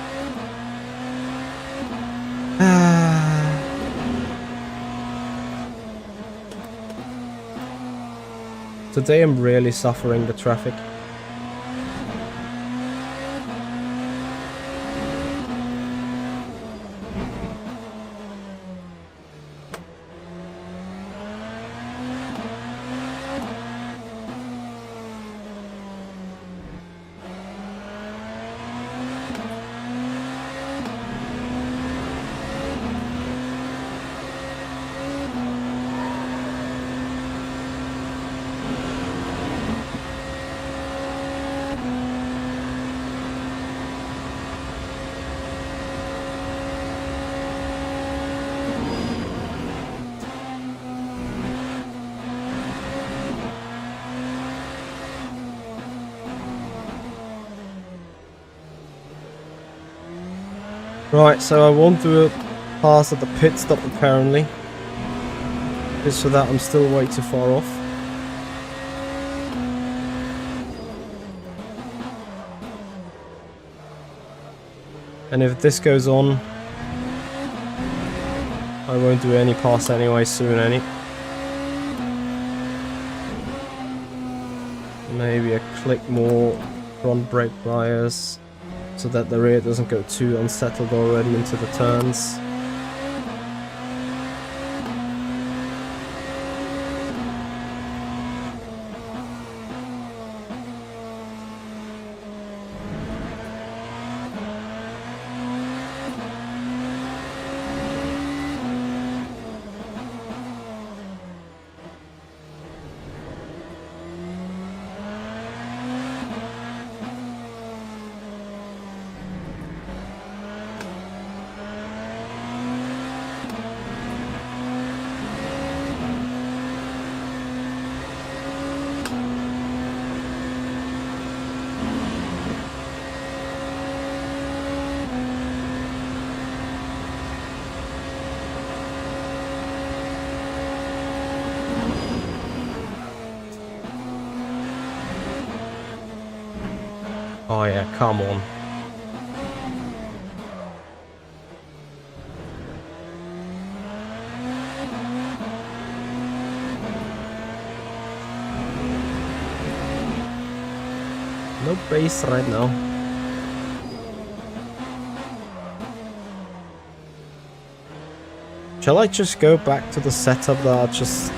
Today I'm really suffering the traffic. Right, so I won't do a pass at the pit stop apparently. Just for that I'm still way too far off. And if this goes on, I won't do any pass anyway soon Maybe a click more front brake bias, so that the rear doesn't go too unsettled already into the turns. Oh yeah, come on. No base right now. Shall I just go back to the setup that I just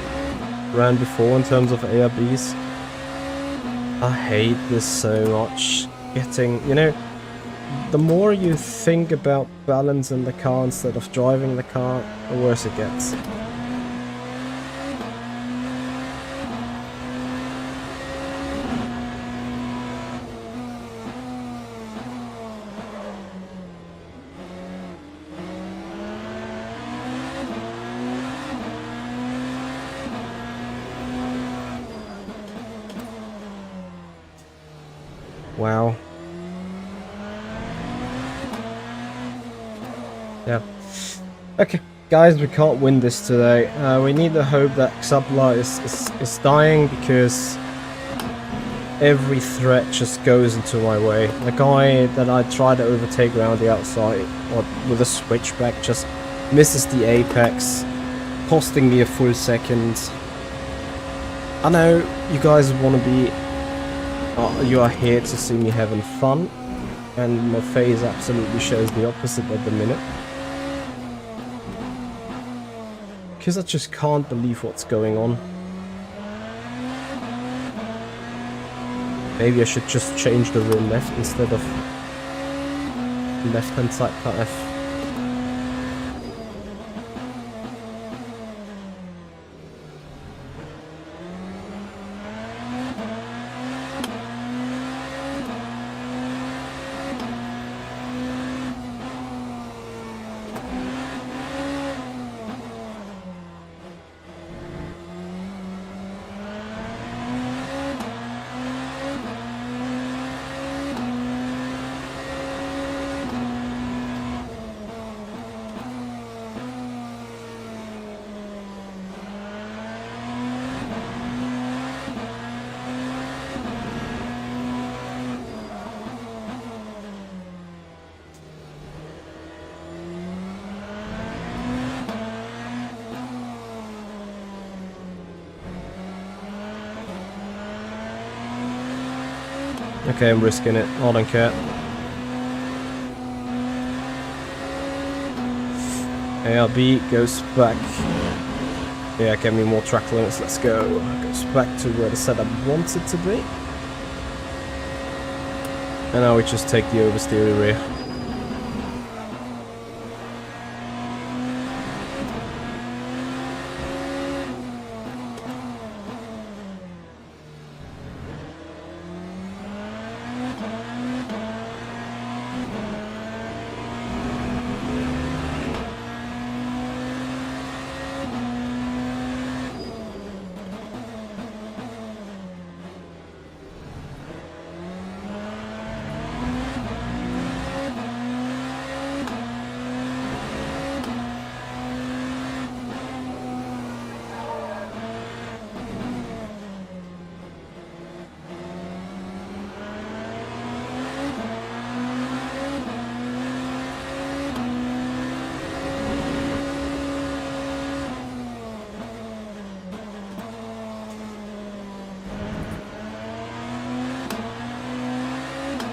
ran before in terms of ARBs? I hate this so much. Getting, you know, the more you think about balance in the car instead of driving the car, the worse it gets. Wow. Yeah. Okay, guys, we can't win this today. We need to hope that Xabla is dying, because every threat just goes into my way. The guy that I try to overtake around the outside or with a switchback just misses the apex, costing me a full second. I know you guys want to be... you are here to see me having fun, and my face absolutely shows the opposite at the minute. Because I just can't believe what's going on. Maybe I should just change the rear left instead of left-hand side cut F. Okay, I'm risking it. I don't care. ARB goes back. Yeah, get me more track limits. Let's go. Goes back to where the setup wants it to be. And now we just take the oversteer rear.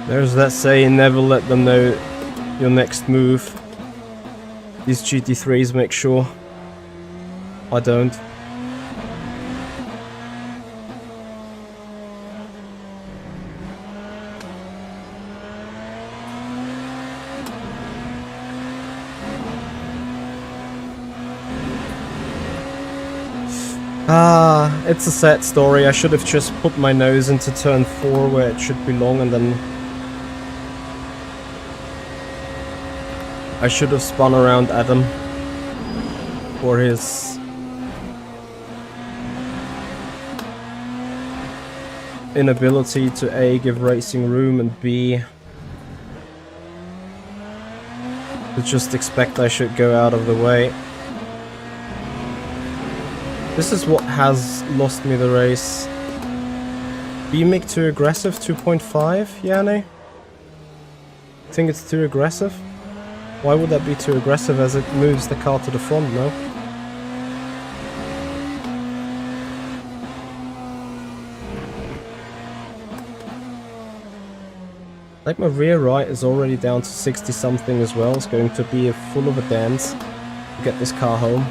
There's that saying, never let them know your next move. These GT3s make sure I don't. It's a sad story. I should have just put my nose into turn 4 where it should belong, and then I should have spun around Adam for his inability to A, give racing room, and B, to just expect I should go out of the way. This is what has lost me the race. BMIG too aggressive, 2.5, Yanni? Think it's too aggressive? Why would that be too aggressive as it moves the car to the front, no? Like my rear right is already down to 60 something as well. It's going to be a full of a dance to get this car home.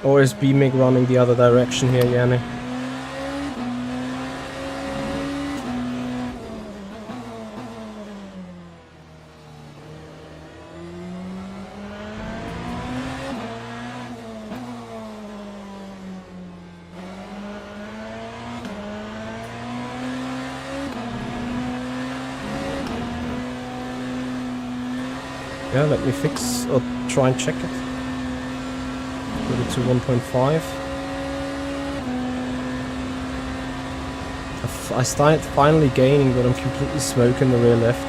Or is B-Mig running the other direction here, Yanni? Yeah, let me fix or try and check it. Put it to 1.5. I started finally gaining, but I'm completely smoking the rear left.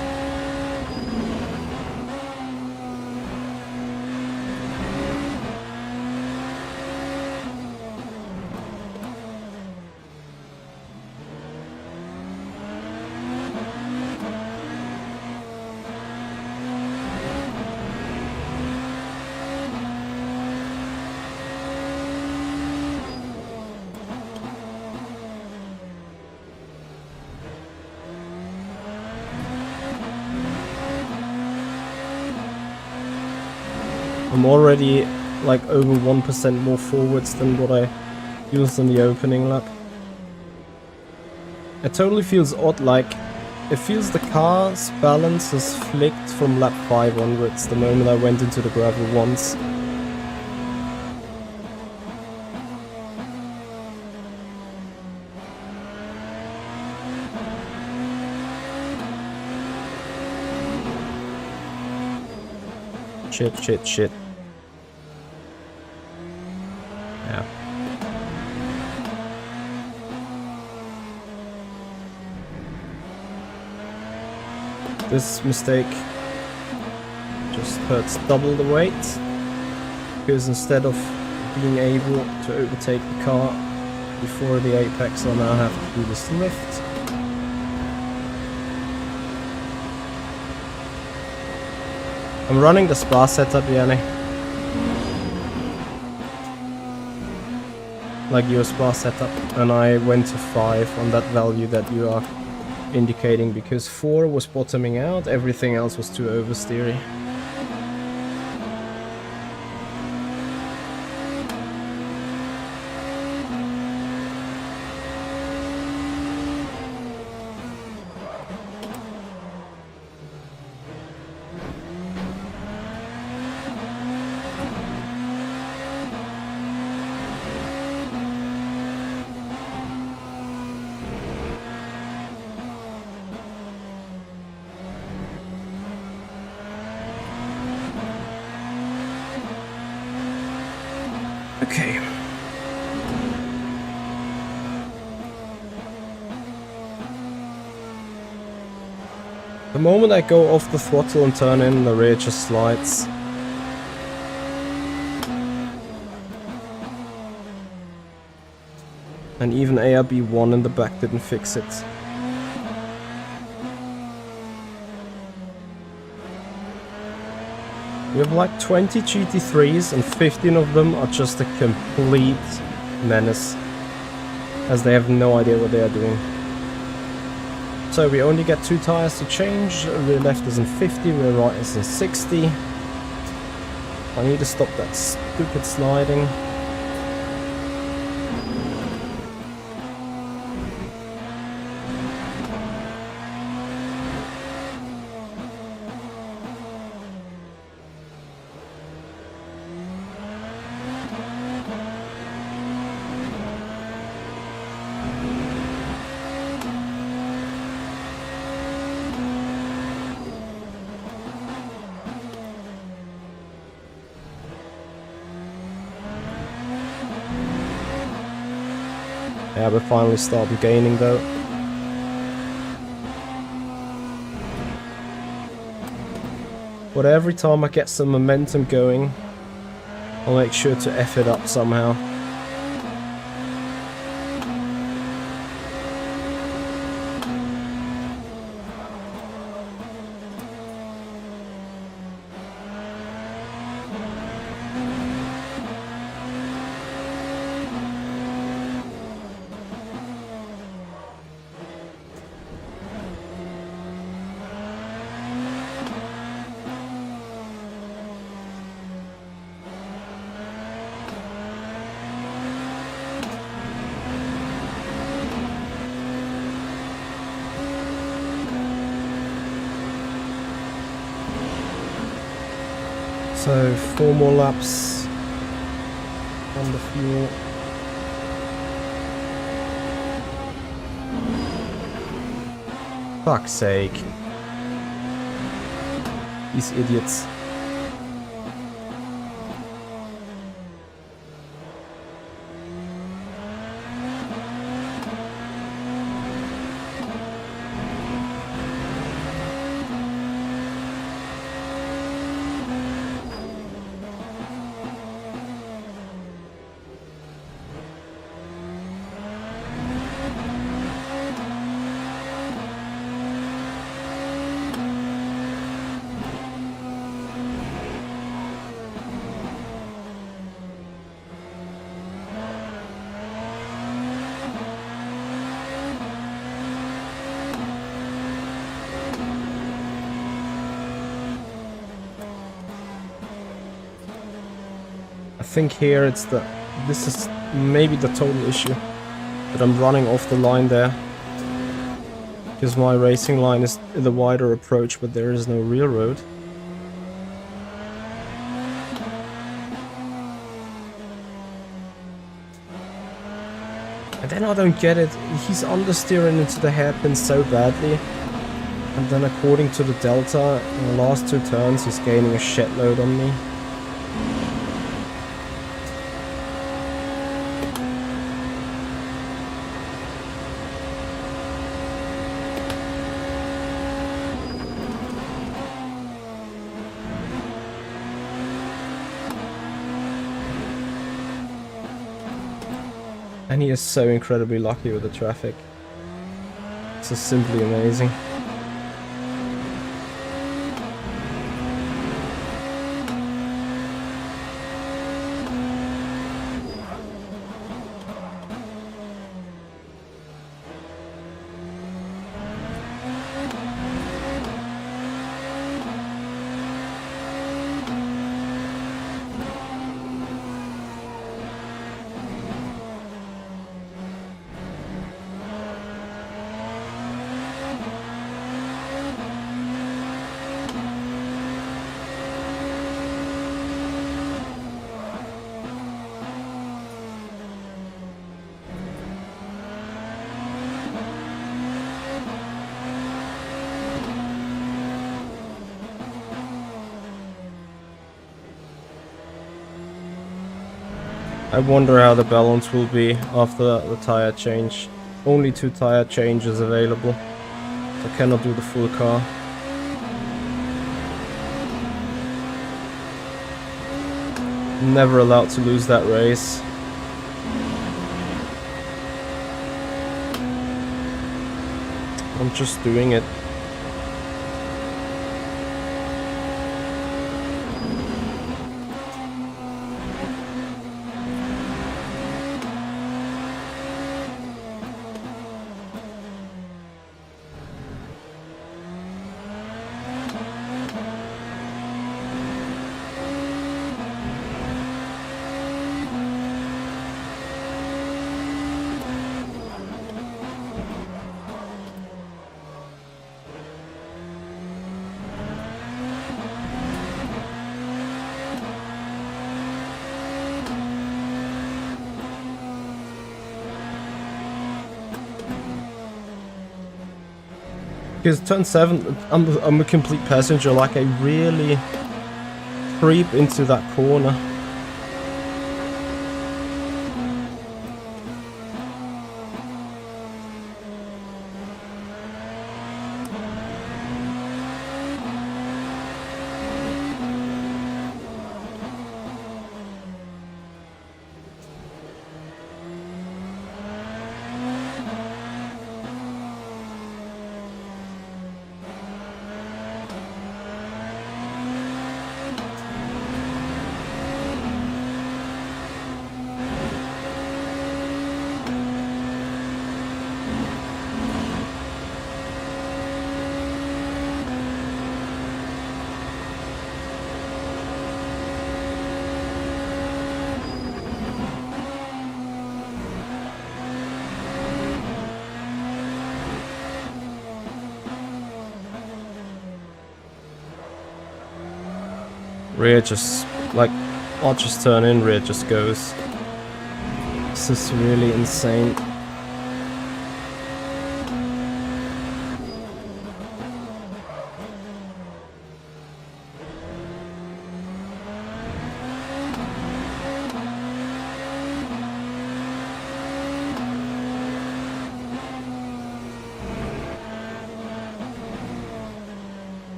I'm already like over 1% more forwards than what I used in the opening lap. It totally feels odd, like it feels the car's balance has flicked from lap 5 onwards the moment I went into the gravel once. Shit. Yeah. This mistake just hurts double the weight, because instead of being able to overtake the car before the apex, I now have to do this lift. I'm running the Spa setup, Yanni. Like your Spa setup, and I went to 5 on that value that you are indicating, because 4 was bottoming out, everything else was too oversteery. Okay. The moment I go off the throttle and turn in, the rear just slides. And even ARB1 in the back didn't fix it. We have like 20 GT3s and 15 of them are just a complete menace, as they have no idea what they are doing. So we only get 2 tires to change, rear left is in 50, rear right is in 60. I need to stop that stupid sliding. Yeah, we're finally starting gaining though. But every time I get some momentum going, I'll make sure to F it up somehow. So 4 more laps on the fuel. Fuck's sake. These idiots. I think here this is maybe the total issue, that I'm running off the line there. Because my racing line is the wider approach, but there is no real road. And then I don't get it, he's understeering into the hairpin so badly. And then according to the delta, in the last 2 turns he's gaining a shitload on me. And he is so incredibly lucky with the traffic. It's just simply amazing. I wonder how the balance will be after the tire change. Only 2 tire changes available. So I cannot do the full car. Never allowed to lose that race. I'm just doing it. Because turn 7, I'm a complete passenger, like I really creep into that corner. Rear just, like, I'll just turn in, rear just goes. This is really insane.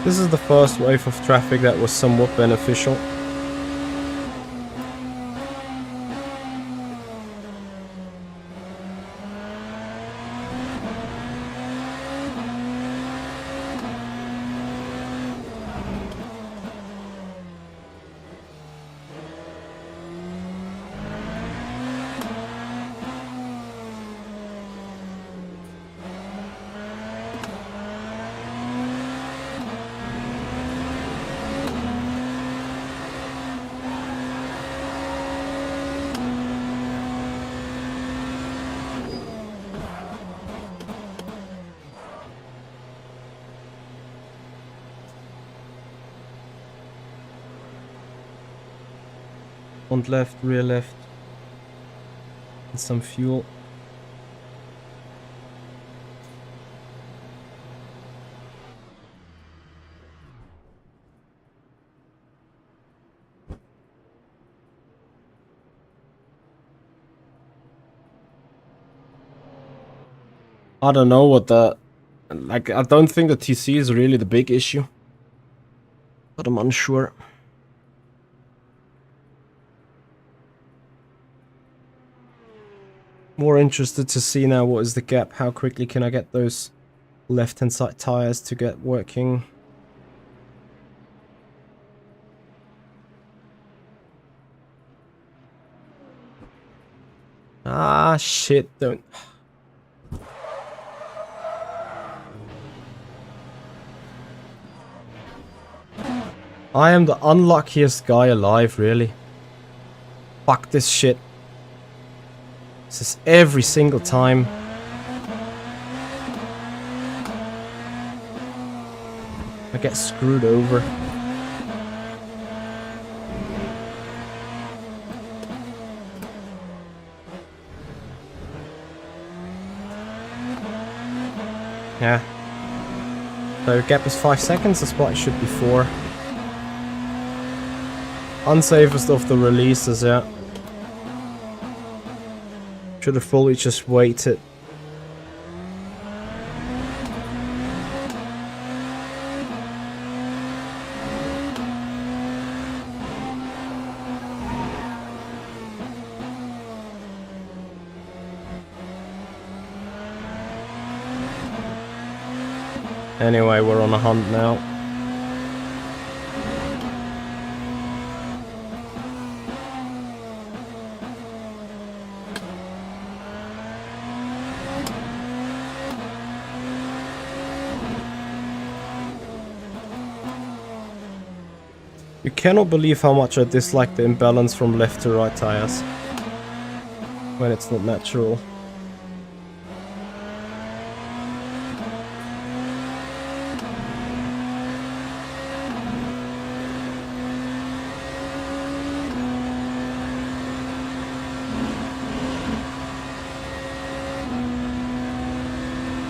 This is the first wave of traffic that was somewhat beneficial. Front left, rear left, and some fuel. I don't know what the... Like, I don't think the TC is really the big issue. But I'm unsure. More interested to see now what is the gap. How quickly can I get those left-hand side tires to get working? Ah, shit, don't... I am the unluckiest guy alive, really. Fuck this shit. This is every single time. I get screwed over. Yeah. So gap is 5 seconds, that's what it should be 4. Unsafest of the releases, yeah. Should have fully just waited. Anyway, we're on a hunt now. You cannot believe how much I dislike the imbalance from left to right tires when it's not natural.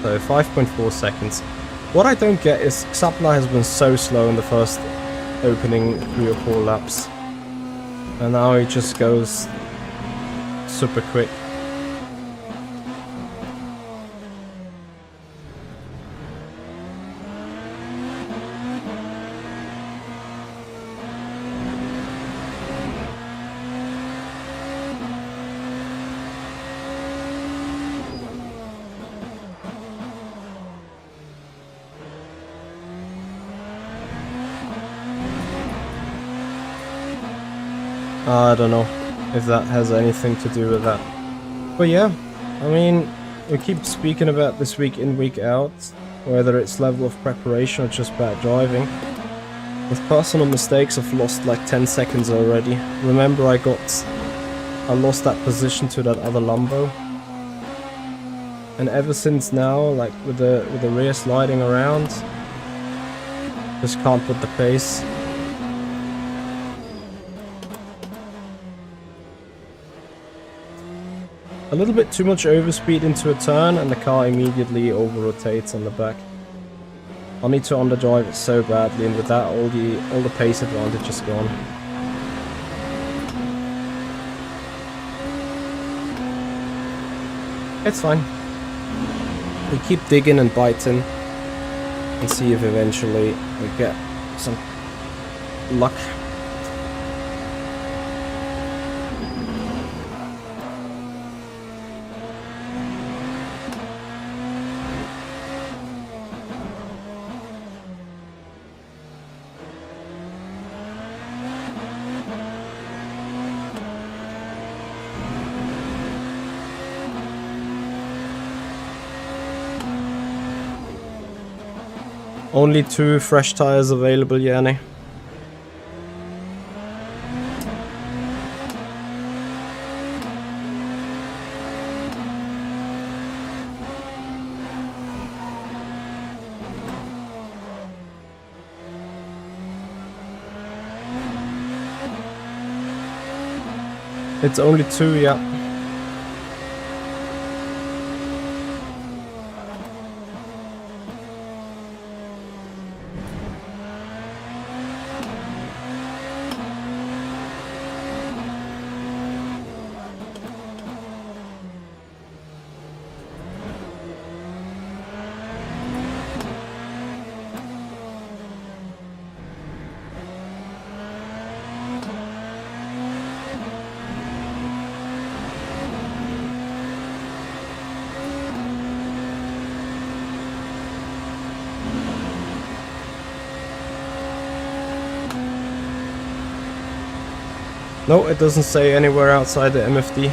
So 5.4 seconds. What I don't get is Xapla has been so slow in the first opening 3 or 4 laps, and now he just goes super quick. I don't know if that has anything to do with that. But yeah, I mean, we keep speaking about this week in, week out, whether it's level of preparation or just bad driving. With personal mistakes, I've lost like 10 seconds already. Remember, I lost that position to that other Lambo. And ever since now, like with the rear sliding around, just can't put the pace. A little bit too much overspeed into a turn and the car immediately over-rotates on the back. I need to underdrive it so badly, and with that all the pace advantage is gone. It's fine. We keep digging and biting and see if eventually we get some luck. Only 2 fresh tires available, Yanni. It's only 2, yeah. No, it doesn't say anywhere outside the MFD.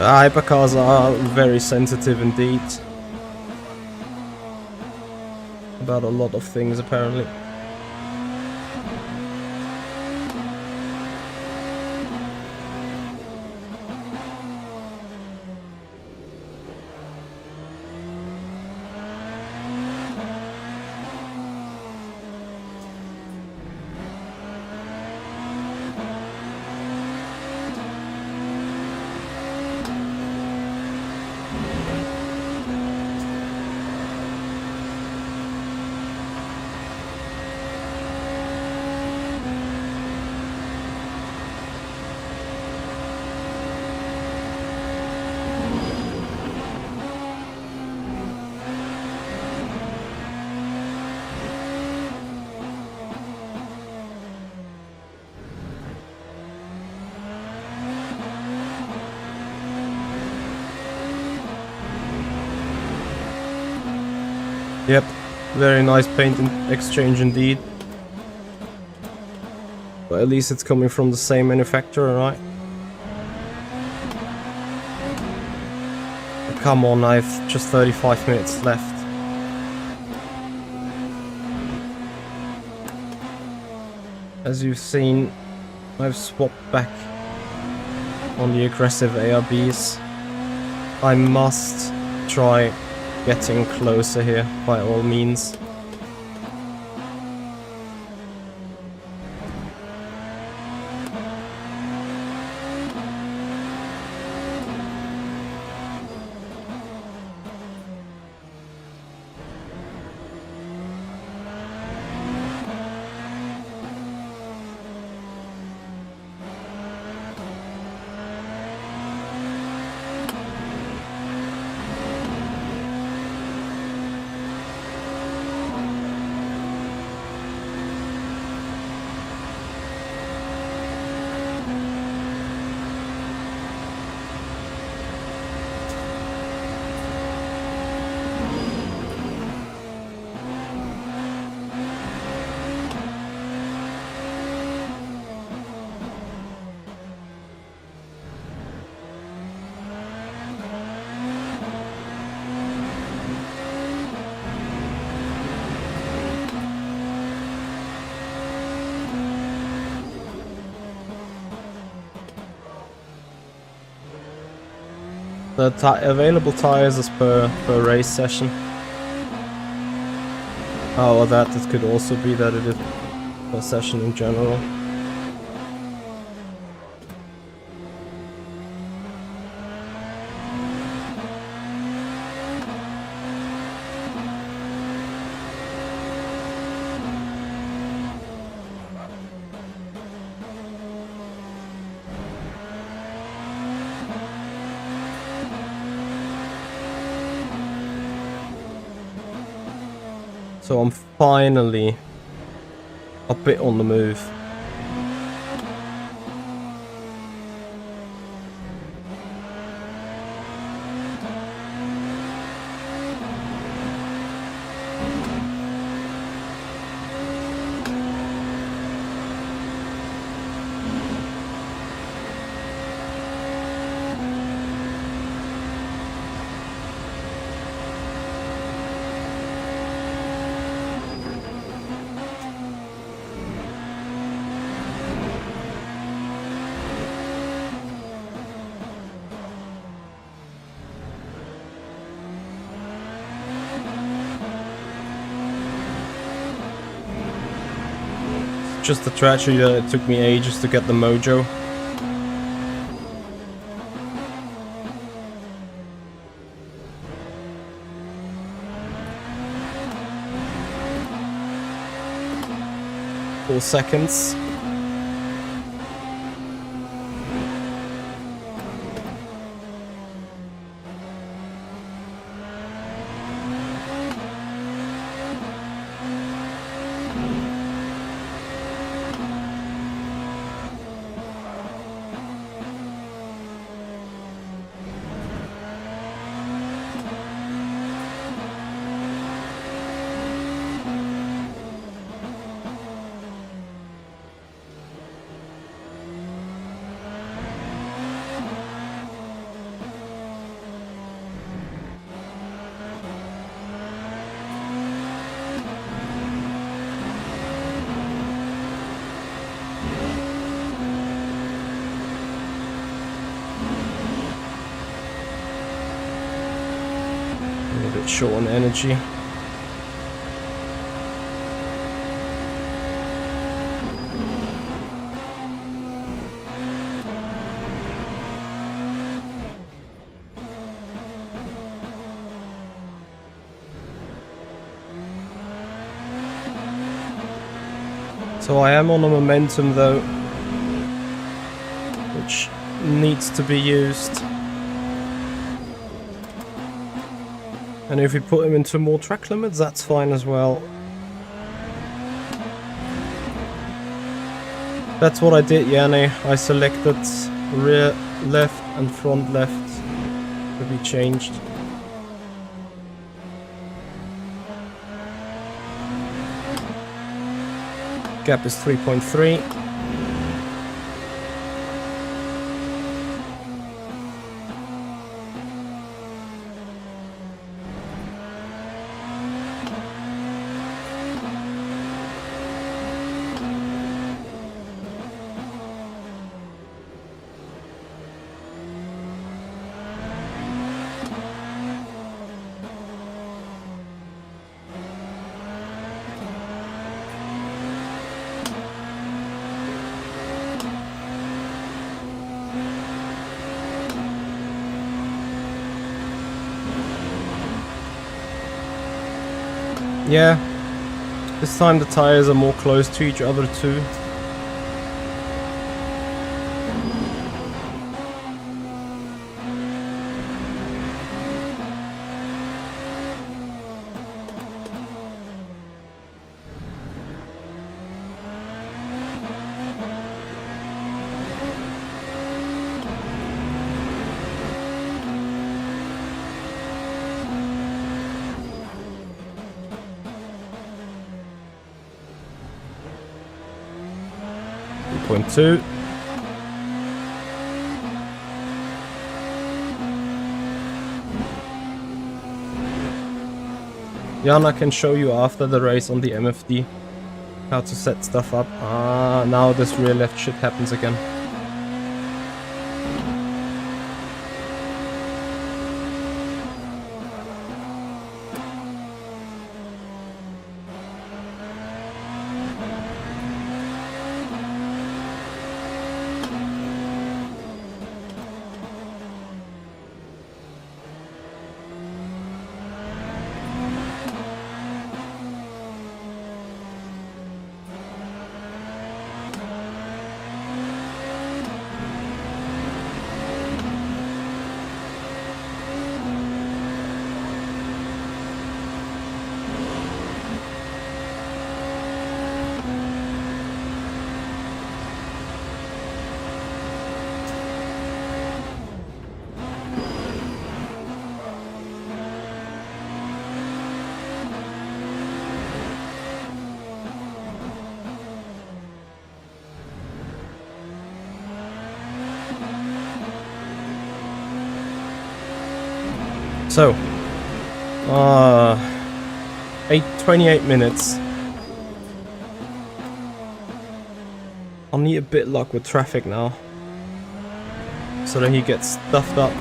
Hypercars are very sensitive indeed. About a lot of things, apparently. Yep, very nice paint exchange indeed. But at least it's coming from the same manufacturer, right? But come on, I've just 35 minutes left. As you've seen, I've swapped back on the aggressive ARBs. I must try getting closer here, by all means. The available tires is per race session. Oh, well, that it could also be that it is per session in general. So I'm finally a bit on the move. Just a tragedy that it took me ages to get the mojo. Four seconds. A bit short on energy. So I am on a momentum though, which needs to be used. And if we put him into more track limits, that's fine as well. That's what I did, Yanni. I selected rear left and front left to be changed. Gap is 3.3. Yeah, this time the tires are more close to each other too. Point 2. Jana can show you after the race on the MFD how to set stuff up. Ah, now this rear left shit happens again. So, 28 minutes. I'll need a bit of luck with traffic now, so that he gets stuffed up.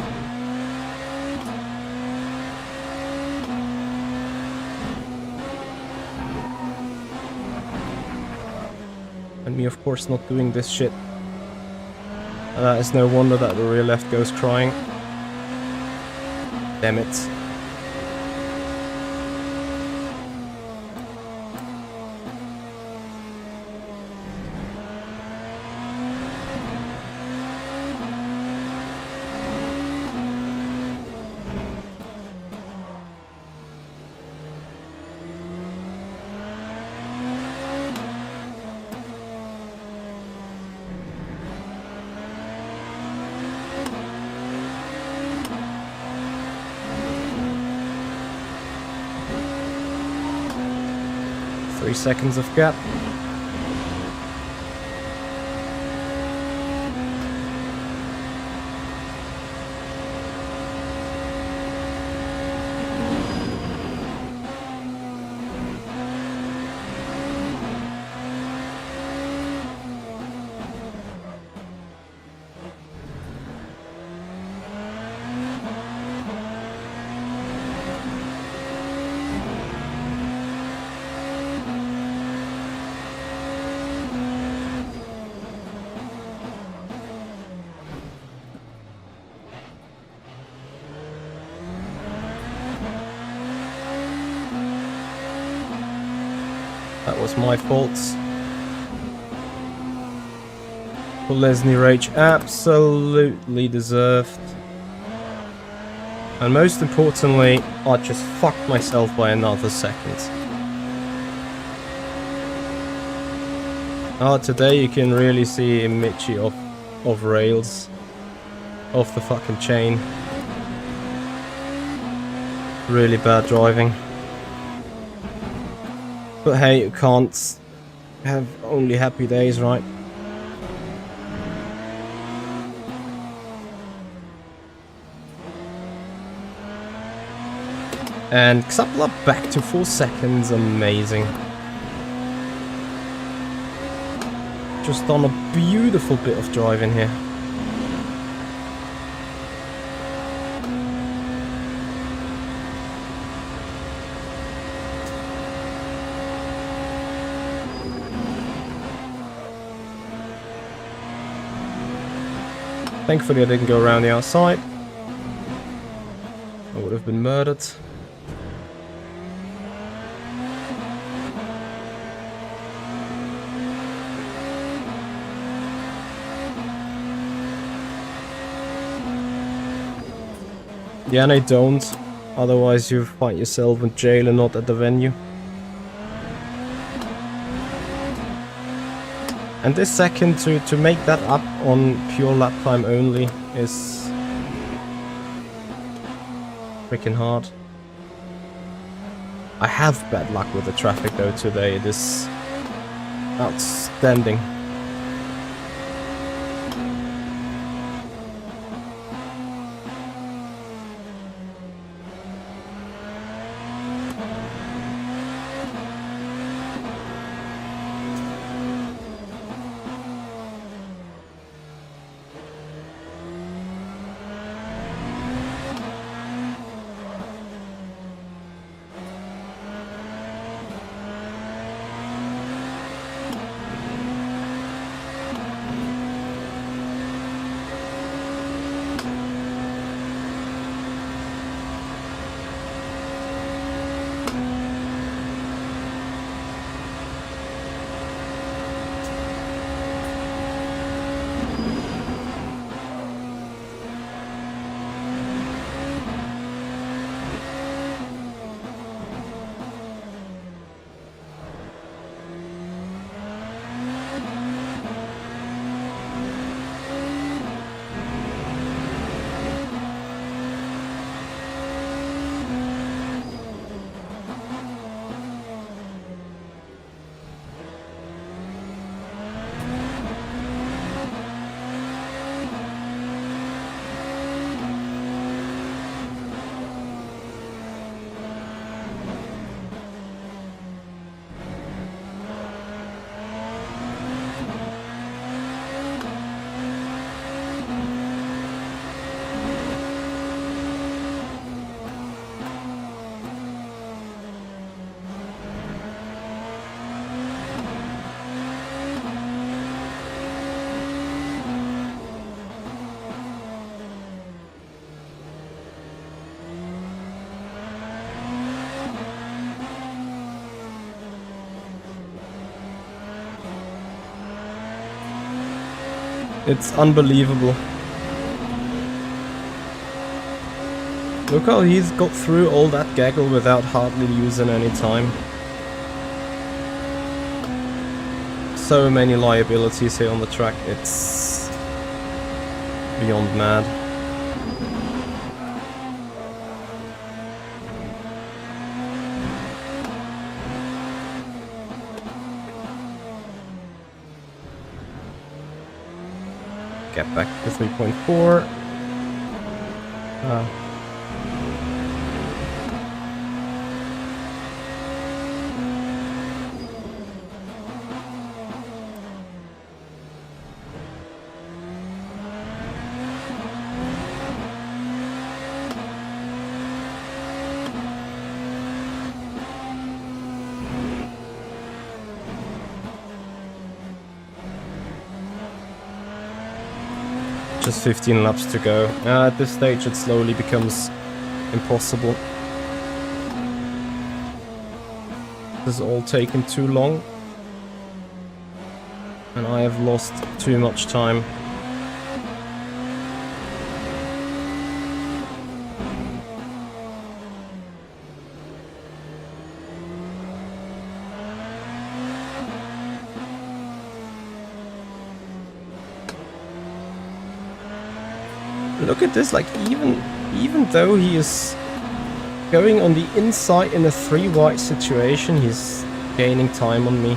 And me, of course, not doing this shit. It's no wonder that the rear left goes crying. Damn it. Three seconds of gap. That was my fault. Lesney Rage absolutely deserved. And most importantly, I just fucked myself by another second. Today you can really see Michi off rails. Off the fucking chain. Really bad driving. But hey, you can't have only happy days, right? And Xapla back to 4 seconds, amazing. Just on a beautiful bit of driving here. Thankfully I didn't go around the outside. I would have been murdered. Yeah, and I don't. Otherwise you find yourself in jail and not at the venue. And this second to make that up on pure lap time only is freaking hard. I have bad luck with the traffic though today. It is outstanding. It's unbelievable. Look how he's got through all that gaggle without hardly losing any time. So many liabilities here on the track, it's beyond mad. Get back to 3.4. Just 15 laps to go. At this stage it slowly becomes impossible. This is all taken too long. And I have lost too much time. Look at this, like even though he is going on the inside in a 3 wide situation, he's gaining time on me.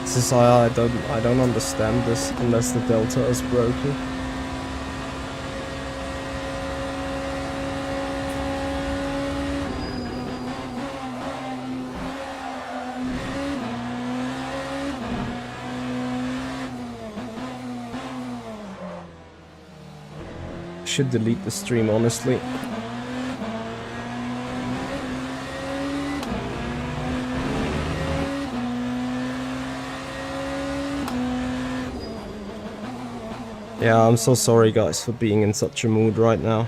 This is I don't understand this unless the delta is broken. Should delete the stream, honestly. Yeah, I'm so sorry guys for being in such a mood right now.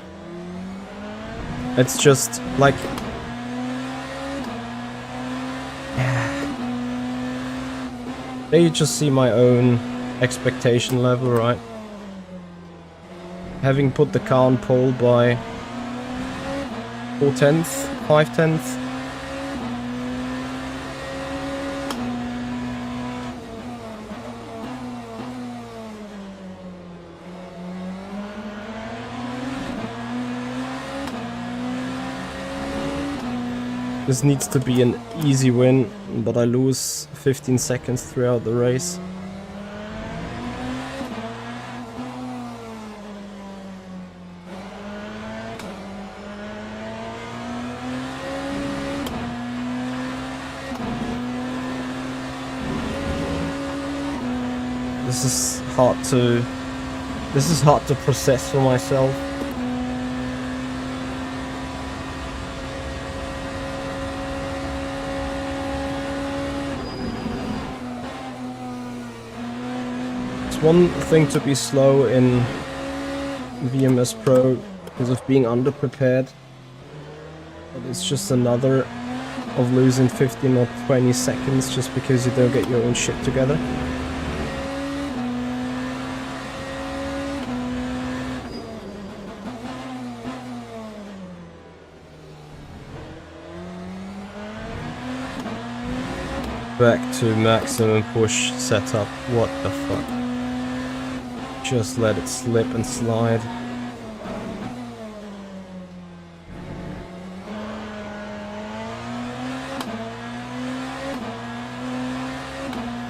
It's just like... There you just see my own expectation level, right? Having put the car on pole by 4/10, 5/10. This needs to be an easy win, but I lose 15 seconds throughout the race. This is hard to process for myself. It's one thing to be slow in VMS Pro because of being underprepared, but it's just another of losing 15 or 20 seconds just because you don't get your own shit together. Back to maximum push setup. What the fuck? Just let it slip and slide.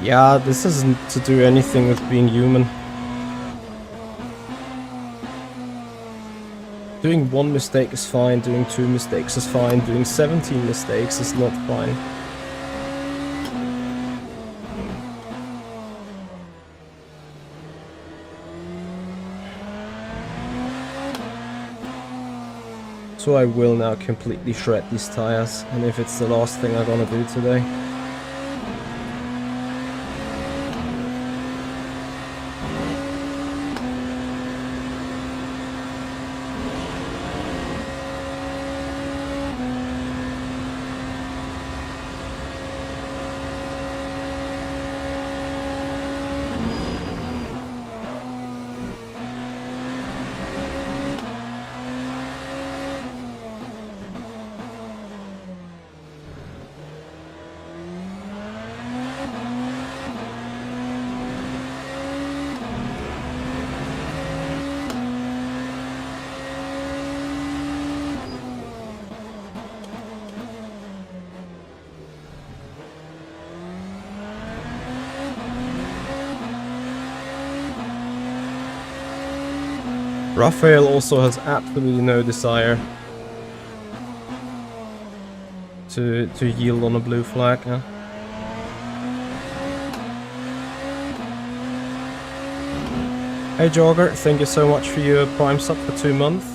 Yeah, this isn't to do anything with being human. Doing 1 mistake is fine, doing 2 mistakes is fine, doing 17 mistakes is not fine. So I will now completely shred these tires, and if it's the last thing I'm gonna do today. Raphael also has absolutely no desire to yield on a blue flag. Huh? Hey Jogger, thank you so much for your Prime sub for 2 months.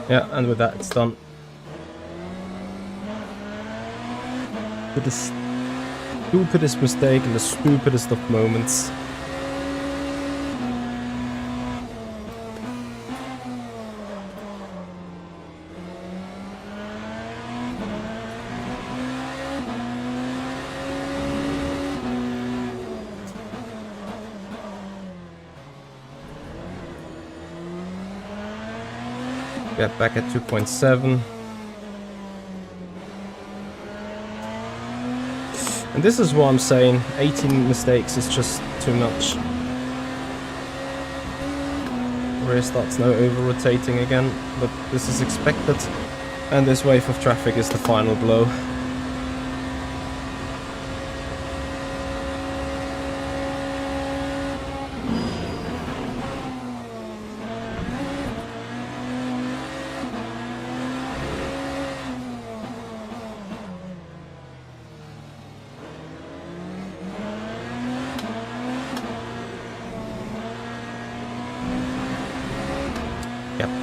Yeah, and with that it's done. With the stupidest mistake in the stupidest of moments. Get back at 2.7. And this is what I'm saying, 18 mistakes is just too much. Rear starts now over-rotating again, but this is expected. And this wave of traffic is the final blow.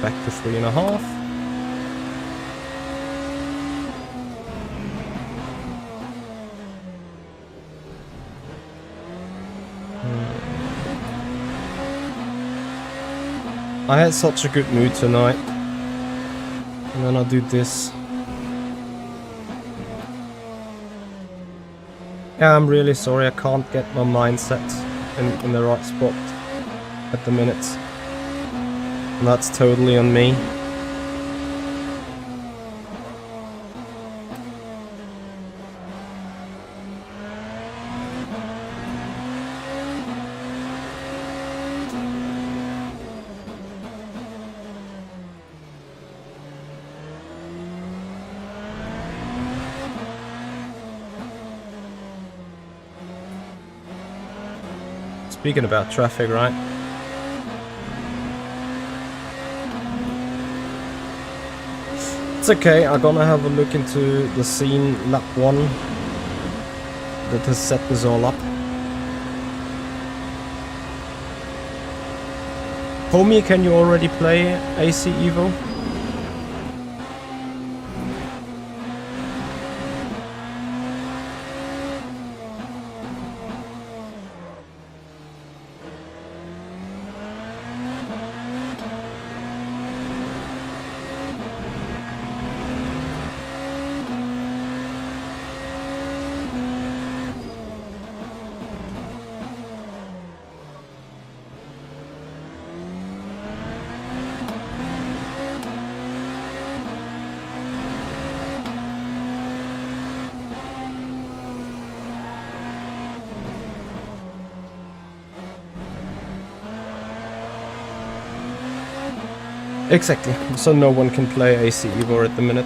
Back to 3.5. I had such a good mood tonight, and then I do this. Yeah, I'm really sorry, I can't get my mindset in the right spot at the minute. And that's totally on me. Speaking about traffic, right? It's okay, I'm gonna have a look into the scene lap 1 that has set this all up. Homie, can you already play AC Evo? Exactly, so no one can play AC Evo at the minute.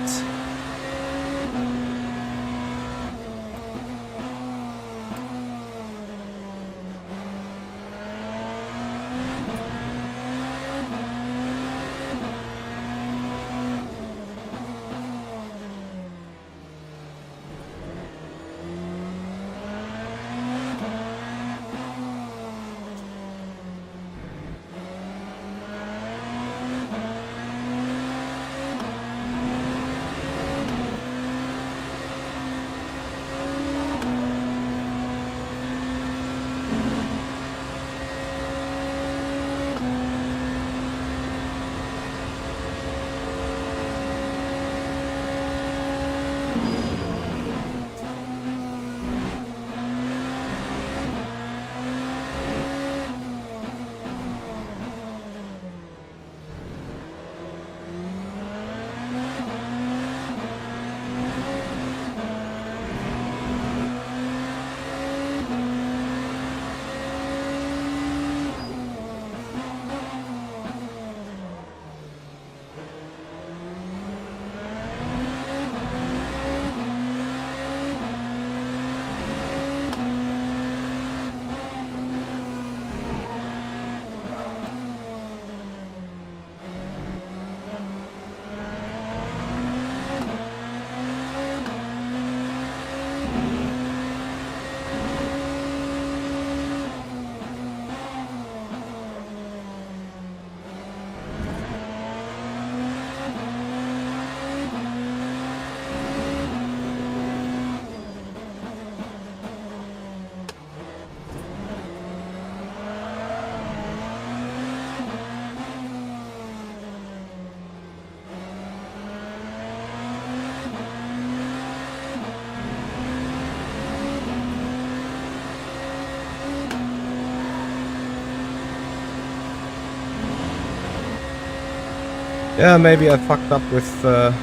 Yeah, maybe I fucked up with the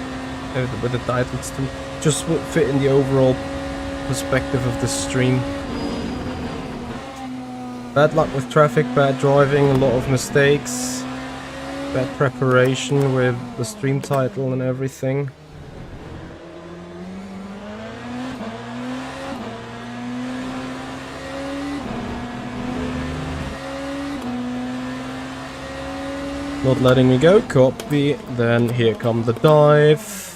titles to just fit in the overall perspective of the stream. Bad luck with traffic, bad driving, a lot of mistakes, bad preparation with the stream title and everything. Not letting me go, copy, then here come the dive.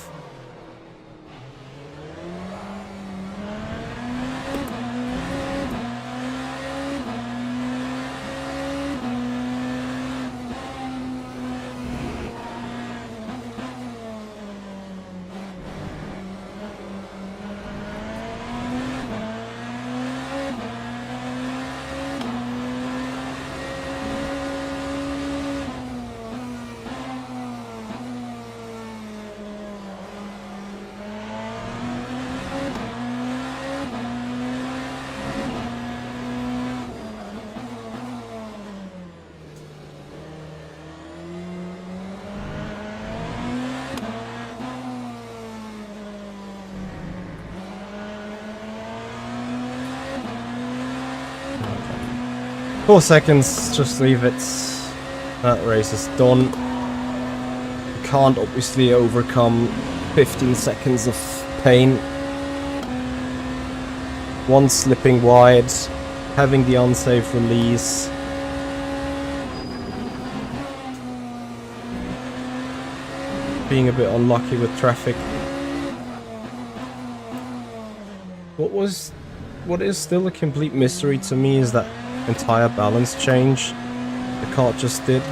Four seconds, just leave it. That race is done. You can't obviously overcome 15 seconds of pain. One slipping wide, having the unsafe release. Being a bit unlucky with traffic. What is still a complete mystery to me is that entire balance change the car just did.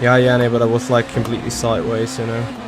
Yeah, Yanni, but I was like completely sideways, you know.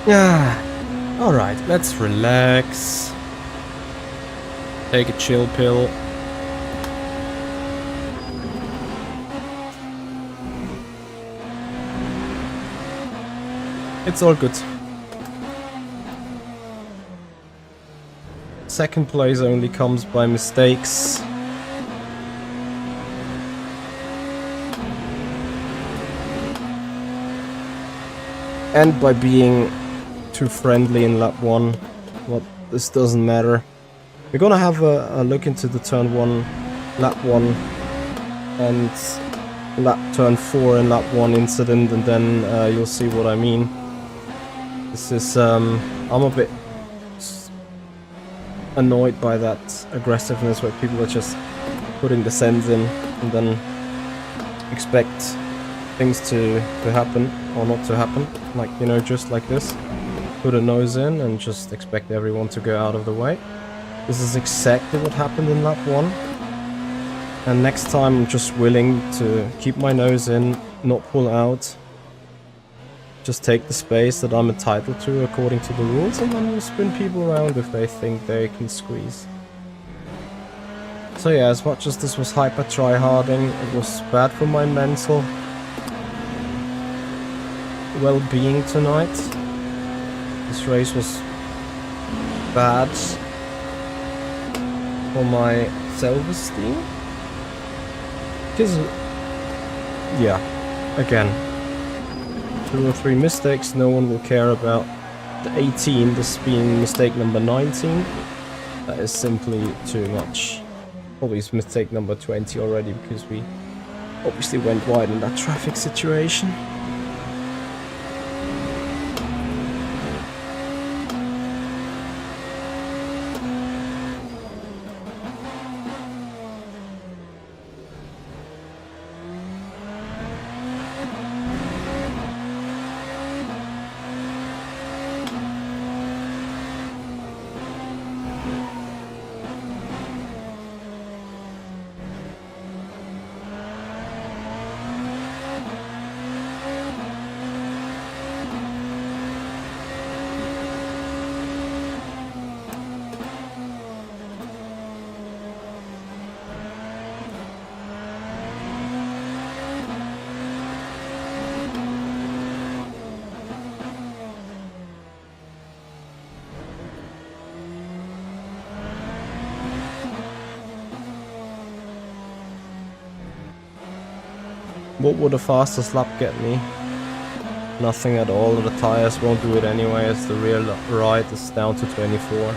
Yeah. Alright, let's relax. Take a chill pill. It's all good. Second place only comes by mistakes. And by being too friendly in lap 1. Well, this doesn't matter. We're gonna have a look into the turn 1, lap 1 and turn 4 and lap 1 incident, and then you'll see what I mean. This is, I'm a bit annoyed by that aggressiveness where people are just putting the sends in and then expect things to happen or not to happen. Like, you know, just like this. Put a nose in and just expect everyone to go out of the way. This is exactly what happened in lap 1. And next time I'm just willing to keep my nose in, not pull out. Just take the space that I'm entitled to according to the rules, and then we'll spin people around if they think they can squeeze. So yeah, as much as this was hyper tryharding, it was bad for my mental well-being tonight. This race was bad for my self-esteem. Because, yeah, again, 2 or 3 mistakes, no one will care about. The 18, this being mistake number 19, that is simply too much. Probably mistake number 20 already, because we obviously went wide in that traffic situation. What would a fastest lap get me? Nothing at all. The tires won't do it anyway, as the rear right is down to 24.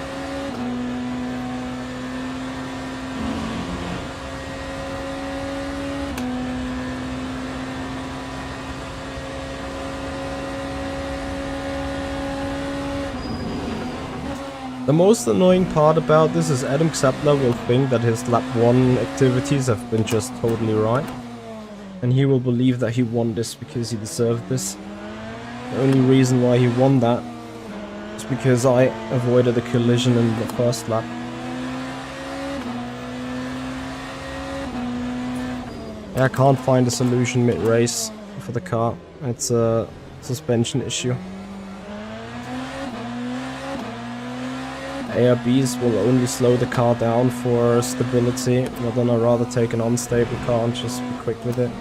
The most annoying part about this is Adam Xapler will think that his lap 1 activities have been just totally right. And he will believe that he won this because he deserved this. The only reason why he won that is because I avoided a collision in the first lap. I can't find a solution mid-race for the car. It's a suspension issue. ARBs will only slow the car down for stability, but then I'd rather take an unstable car and just be quick with it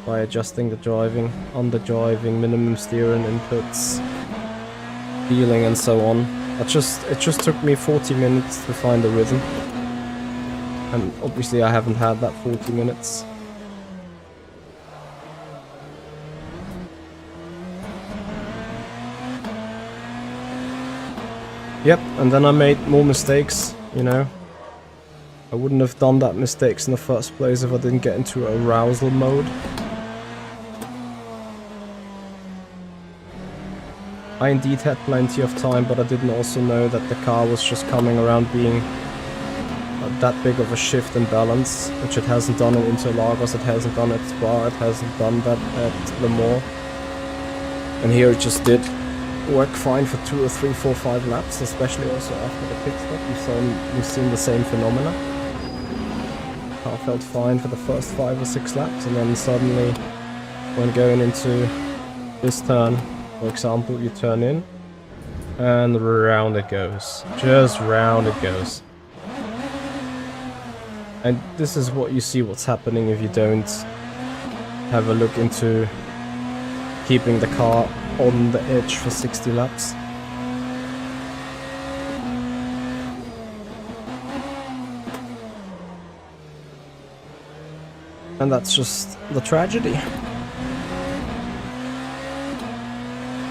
by adjusting the driving, under-driving, minimum steering inputs, feeling and so on. It just took me 40 minutes to find the rhythm, and obviously I haven't had that 40 minutes. Yep, and then I made more mistakes, you know. I wouldn't have done that mistakes in the first place if I didn't get into arousal mode. I indeed had plenty of time, but I didn't also know that the car was just coming around being that big of a shift in balance, which it hasn't done in Interlagos, it hasn't done at Spa, it hasn't done that at Le Mans. And here it just did work fine for 2 or 3, 4, 5 laps, especially also after the pit stop. We've seen the same phenomena. Car felt fine for the first 5 or 6 laps, and then suddenly, when going into this turn, for example, you turn in, and round it goes. Just round it goes. And this is what you see what's happening if you don't have a look into keeping the car on the edge for 60 laps. And that's just the tragedy.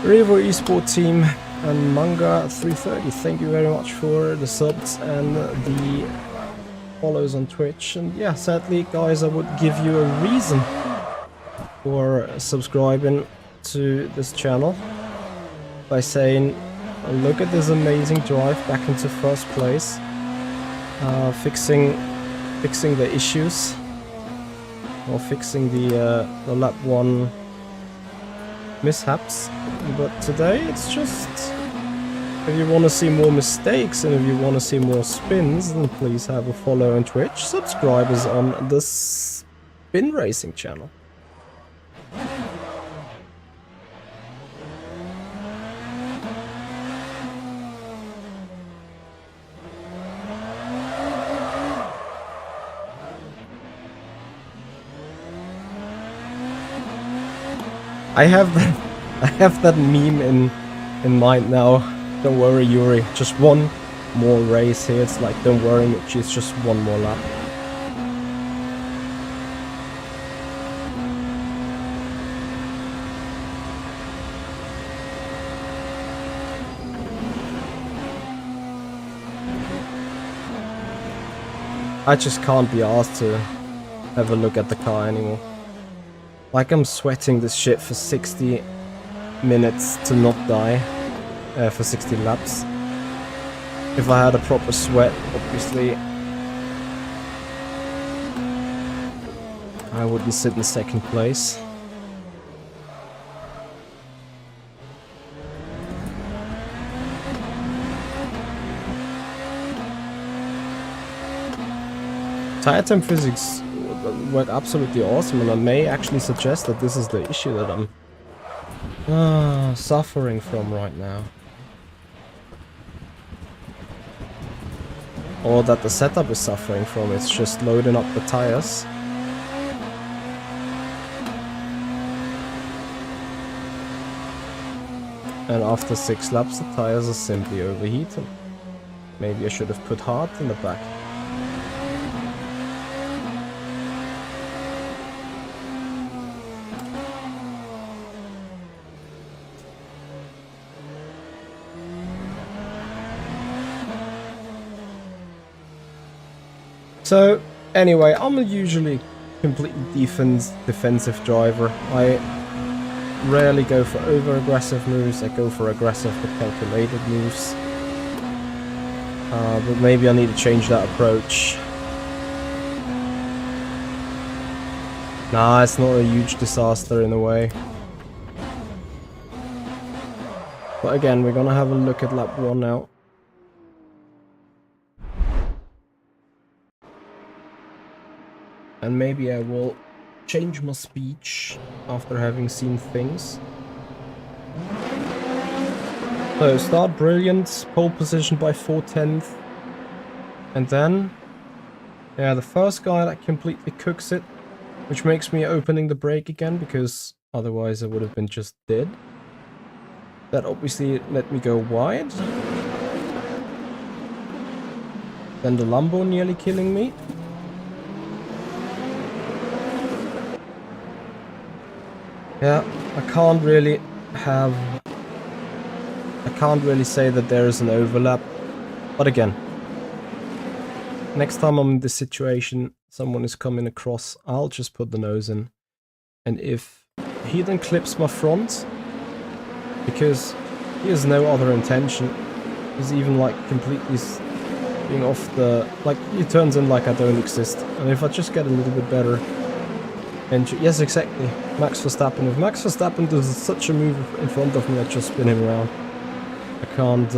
Revo Esport Team and Manga 330, thank you very much for the subs and the follows on Twitch. And yeah, sadly guys, I would give you a reason for subscribing to this channel by saying, look at this amazing drive back into first place, fixing the issues, or fixing the lap 1 mishaps. But today it's just, if you want to see more mistakes and if you want to see more spins, then please have a follow on Twitch, subscribers on the Spin Racing channel. I have that meme in mind now. Don't worry, Yuri. Just one more race here. It's like, don't worry, Mitch. It's just one more lap. I just can't be asked to have a look at the car anymore. Like, I'm sweating this shit for 60 minutes to not die, for 60 laps. If I had a proper sweat, obviously, I wouldn't sit in second place. Tire temp physics work absolutely awesome, and I may actually suggest that this is the issue that I'm suffering from right now. Or that the setup is suffering from. It's just loading up the tires. And after 6 laps the tires are simply overheating. Maybe I should have put hard in the back. So, anyway, I'm a usually completely defensive driver. I rarely go for over-aggressive moves, I go for aggressive but calculated moves. But maybe I need to change that approach. Nah, it's not a huge disaster in a way. But again, we're gonna have a look at lap 1 now. And maybe I will change my speech after having seen things. So, start brilliant, pole position by 4/10. And then, yeah, the first guy that completely cooks it, which makes me opening the brake again, because otherwise I would have been just dead. That obviously let me go wide. Then the Lambo nearly killing me. Yeah, I can't really say that there is an overlap. But again, next time I'm in this situation, someone is coming across, I'll just put the nose in. And if he then clips my front, because he has no other intention, he's even like completely being off the, like, he turns in like I don't exist. And if I just get a little bit better entry, yes, exactly, Max Verstappen. If Max Verstappen does such a move in front of me, I just spin him around. I can't,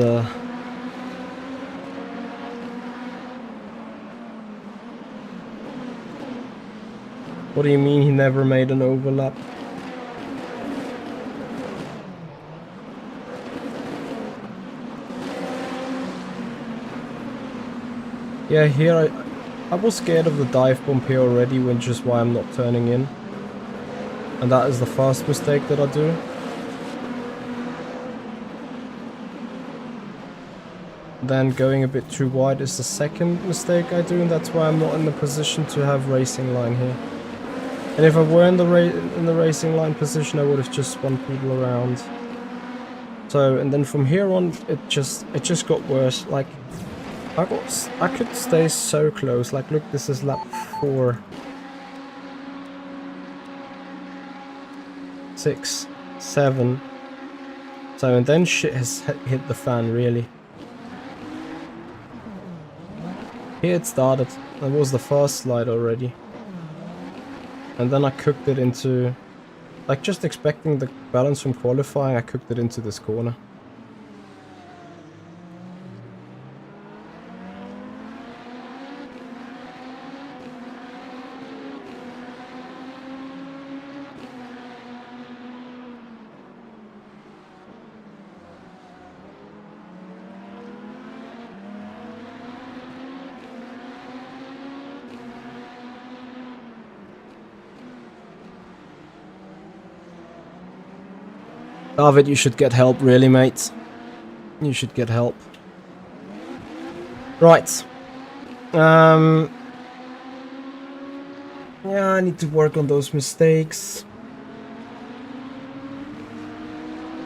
What do you mean he never made an overlap? Yeah, here I was scared of the dive bomb here already, which is why I'm not turning in. And that is the first mistake that I do. Then going a bit too wide is the second mistake I do, and that's why I'm not in the position to have racing line here. And if I were in the racing line position, I would have just spun people around. So, and then from here on, it just got worse. Like, I could stay so close. Like, look, this is lap 4. 6, 7. So, and then shit has hit the fan, really. Here it started. That was the first slide already. And then I cooked it into, like, just expecting the balance from qualifying, I cooked it into this corner. David, you should get help, really, mate. You should get help. Right. Yeah, I need to work on those mistakes.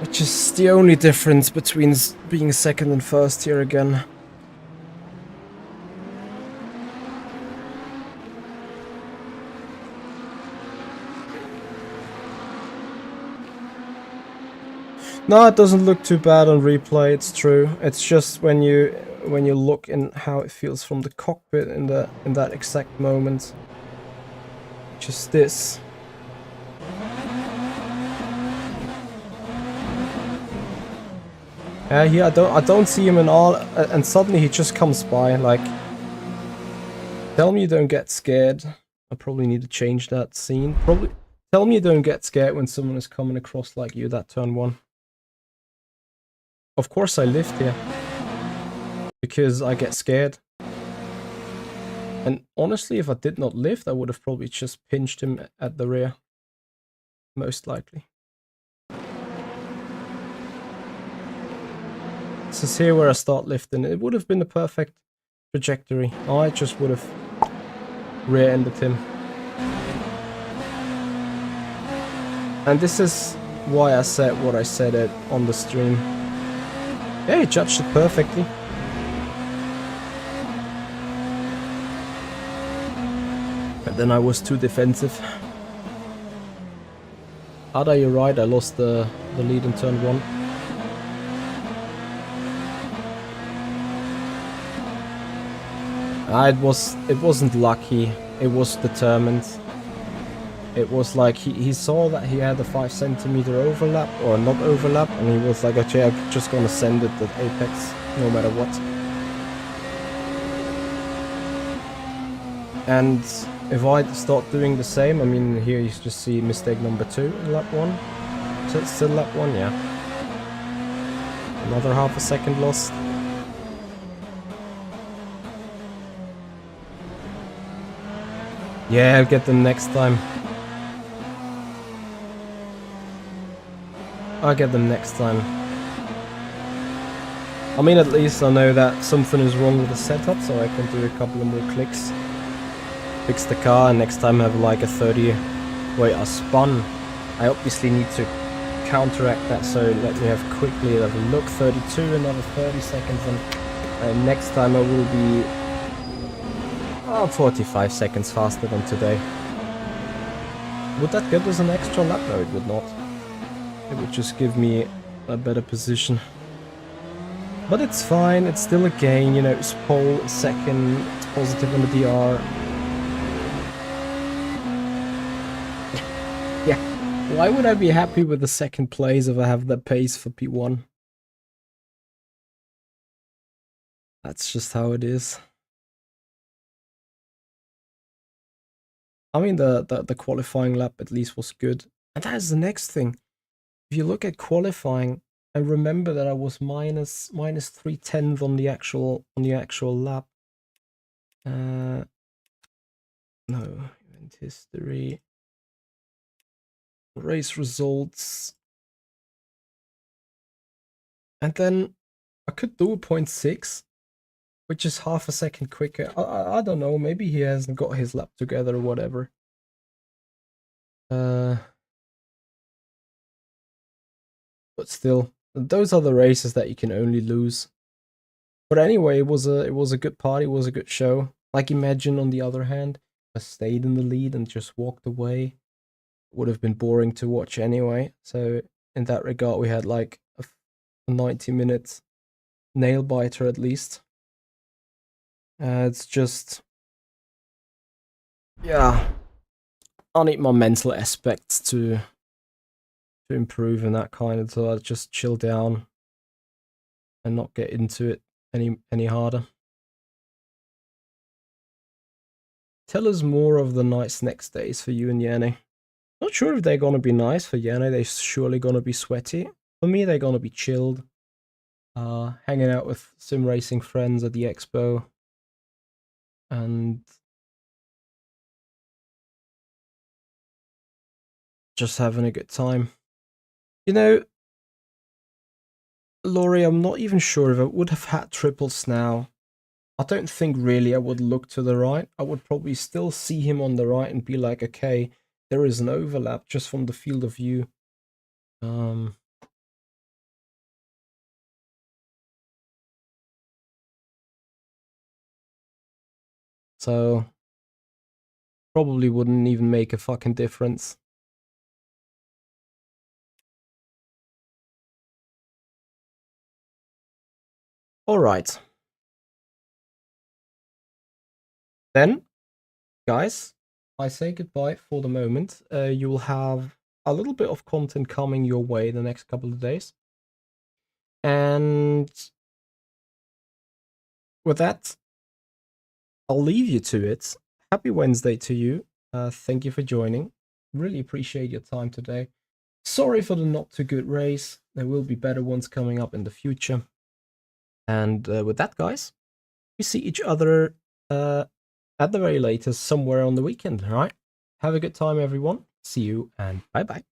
Which is the only difference between being second and first here again. No, it doesn't look too bad on replay, it's true. It's just when you look in how it feels from the cockpit in that exact moment. Just this. Here I don't see him at all, and suddenly he just comes by. Like, tell me you don't get scared. I probably need to change that scene. Probably tell me you don't get scared when someone is coming across like you that turn 1. Of course I lift here because I get scared. And honestly, if I did not lift, I would have probably just pinched him at the rear. Most likely. This is here where I start lifting. It would have been the perfect trajectory. I just would have rear-ended him. And this is why I said what I said it on the stream. Yeah, he judged it perfectly. But then I was too defensive. Ada, you're right, I lost the lead in turn 1. It wasn't lucky, it was determined. It was like he saw that he had a 5 centimeter overlap, or not overlap, and he was like, okay, I'm just gonna send it at apex, no matter what. And if I start doing the same, I mean, here you just see mistake number 2 in lap 1. So it's still lap 1, yeah. Another half a second lost. Yeah, I'll get them next time. I'll get them next time. I mean, at least I know that something is wrong with the setup, so I can do a couple of more clicks. Fix the car, and next time have like a 30... Wait, I spun. I obviously need to counteract that, so let me have quickly have a look. 32, another 30 seconds, and next time I will be 45 seconds faster than today. Would that give us an extra lap? No, it would not. It would just give me a better position. But it's fine, it's still a gain, you know, it's pole, second, it's positive on the DR. Yeah, why would I be happy with the second place if I have the pace for P1? That's just how it is. I mean, the qualifying lap at least was good. And that is the next thing. If you look at qualifying, I remember that I was minus 3/10 on the actual lap. No, event history, race results, and then I could do a 0.6, which is half a second quicker. I don't know, maybe he hasn't got his lap together or whatever. But still, those are the races that you can only lose. But anyway, it was a good party, it was a good show. Like, imagine on the other hand, I stayed in the lead and just walked away. It would have been boring to watch anyway. So in that regard, we had like a 90 minutes nail biter at least. It's just, yeah, I need my mental aspects to improve and that kind of, so I just chill down and not get into it any harder. Tell us more of the nice next days for you and Yanni. Not sure if they're gonna be nice. For Yanni, they're surely gonna be sweaty. For me, they're gonna be chilled. Hanging out with sim racing friends at the expo. And just having a good time. You know, Laurie, I'm not even sure if I would have had triples now. I don't think really I would look to the right. I would probably still see him on the right and be like, okay, there is an overlap just from the field of view. So probably wouldn't even make a fucking difference. All right. Then, guys, I say goodbye for the moment. You will have a little bit of content coming your way the next couple of days. And with that, I'll leave you to it. Happy Wednesday to you. Thank you for joining. Really appreciate your time today. Sorry for the not too good race. There will be better ones coming up in the future. And with that, guys, we see each other at the very latest somewhere on the weekend, all right? Have a good time, everyone. See you, and bye-bye.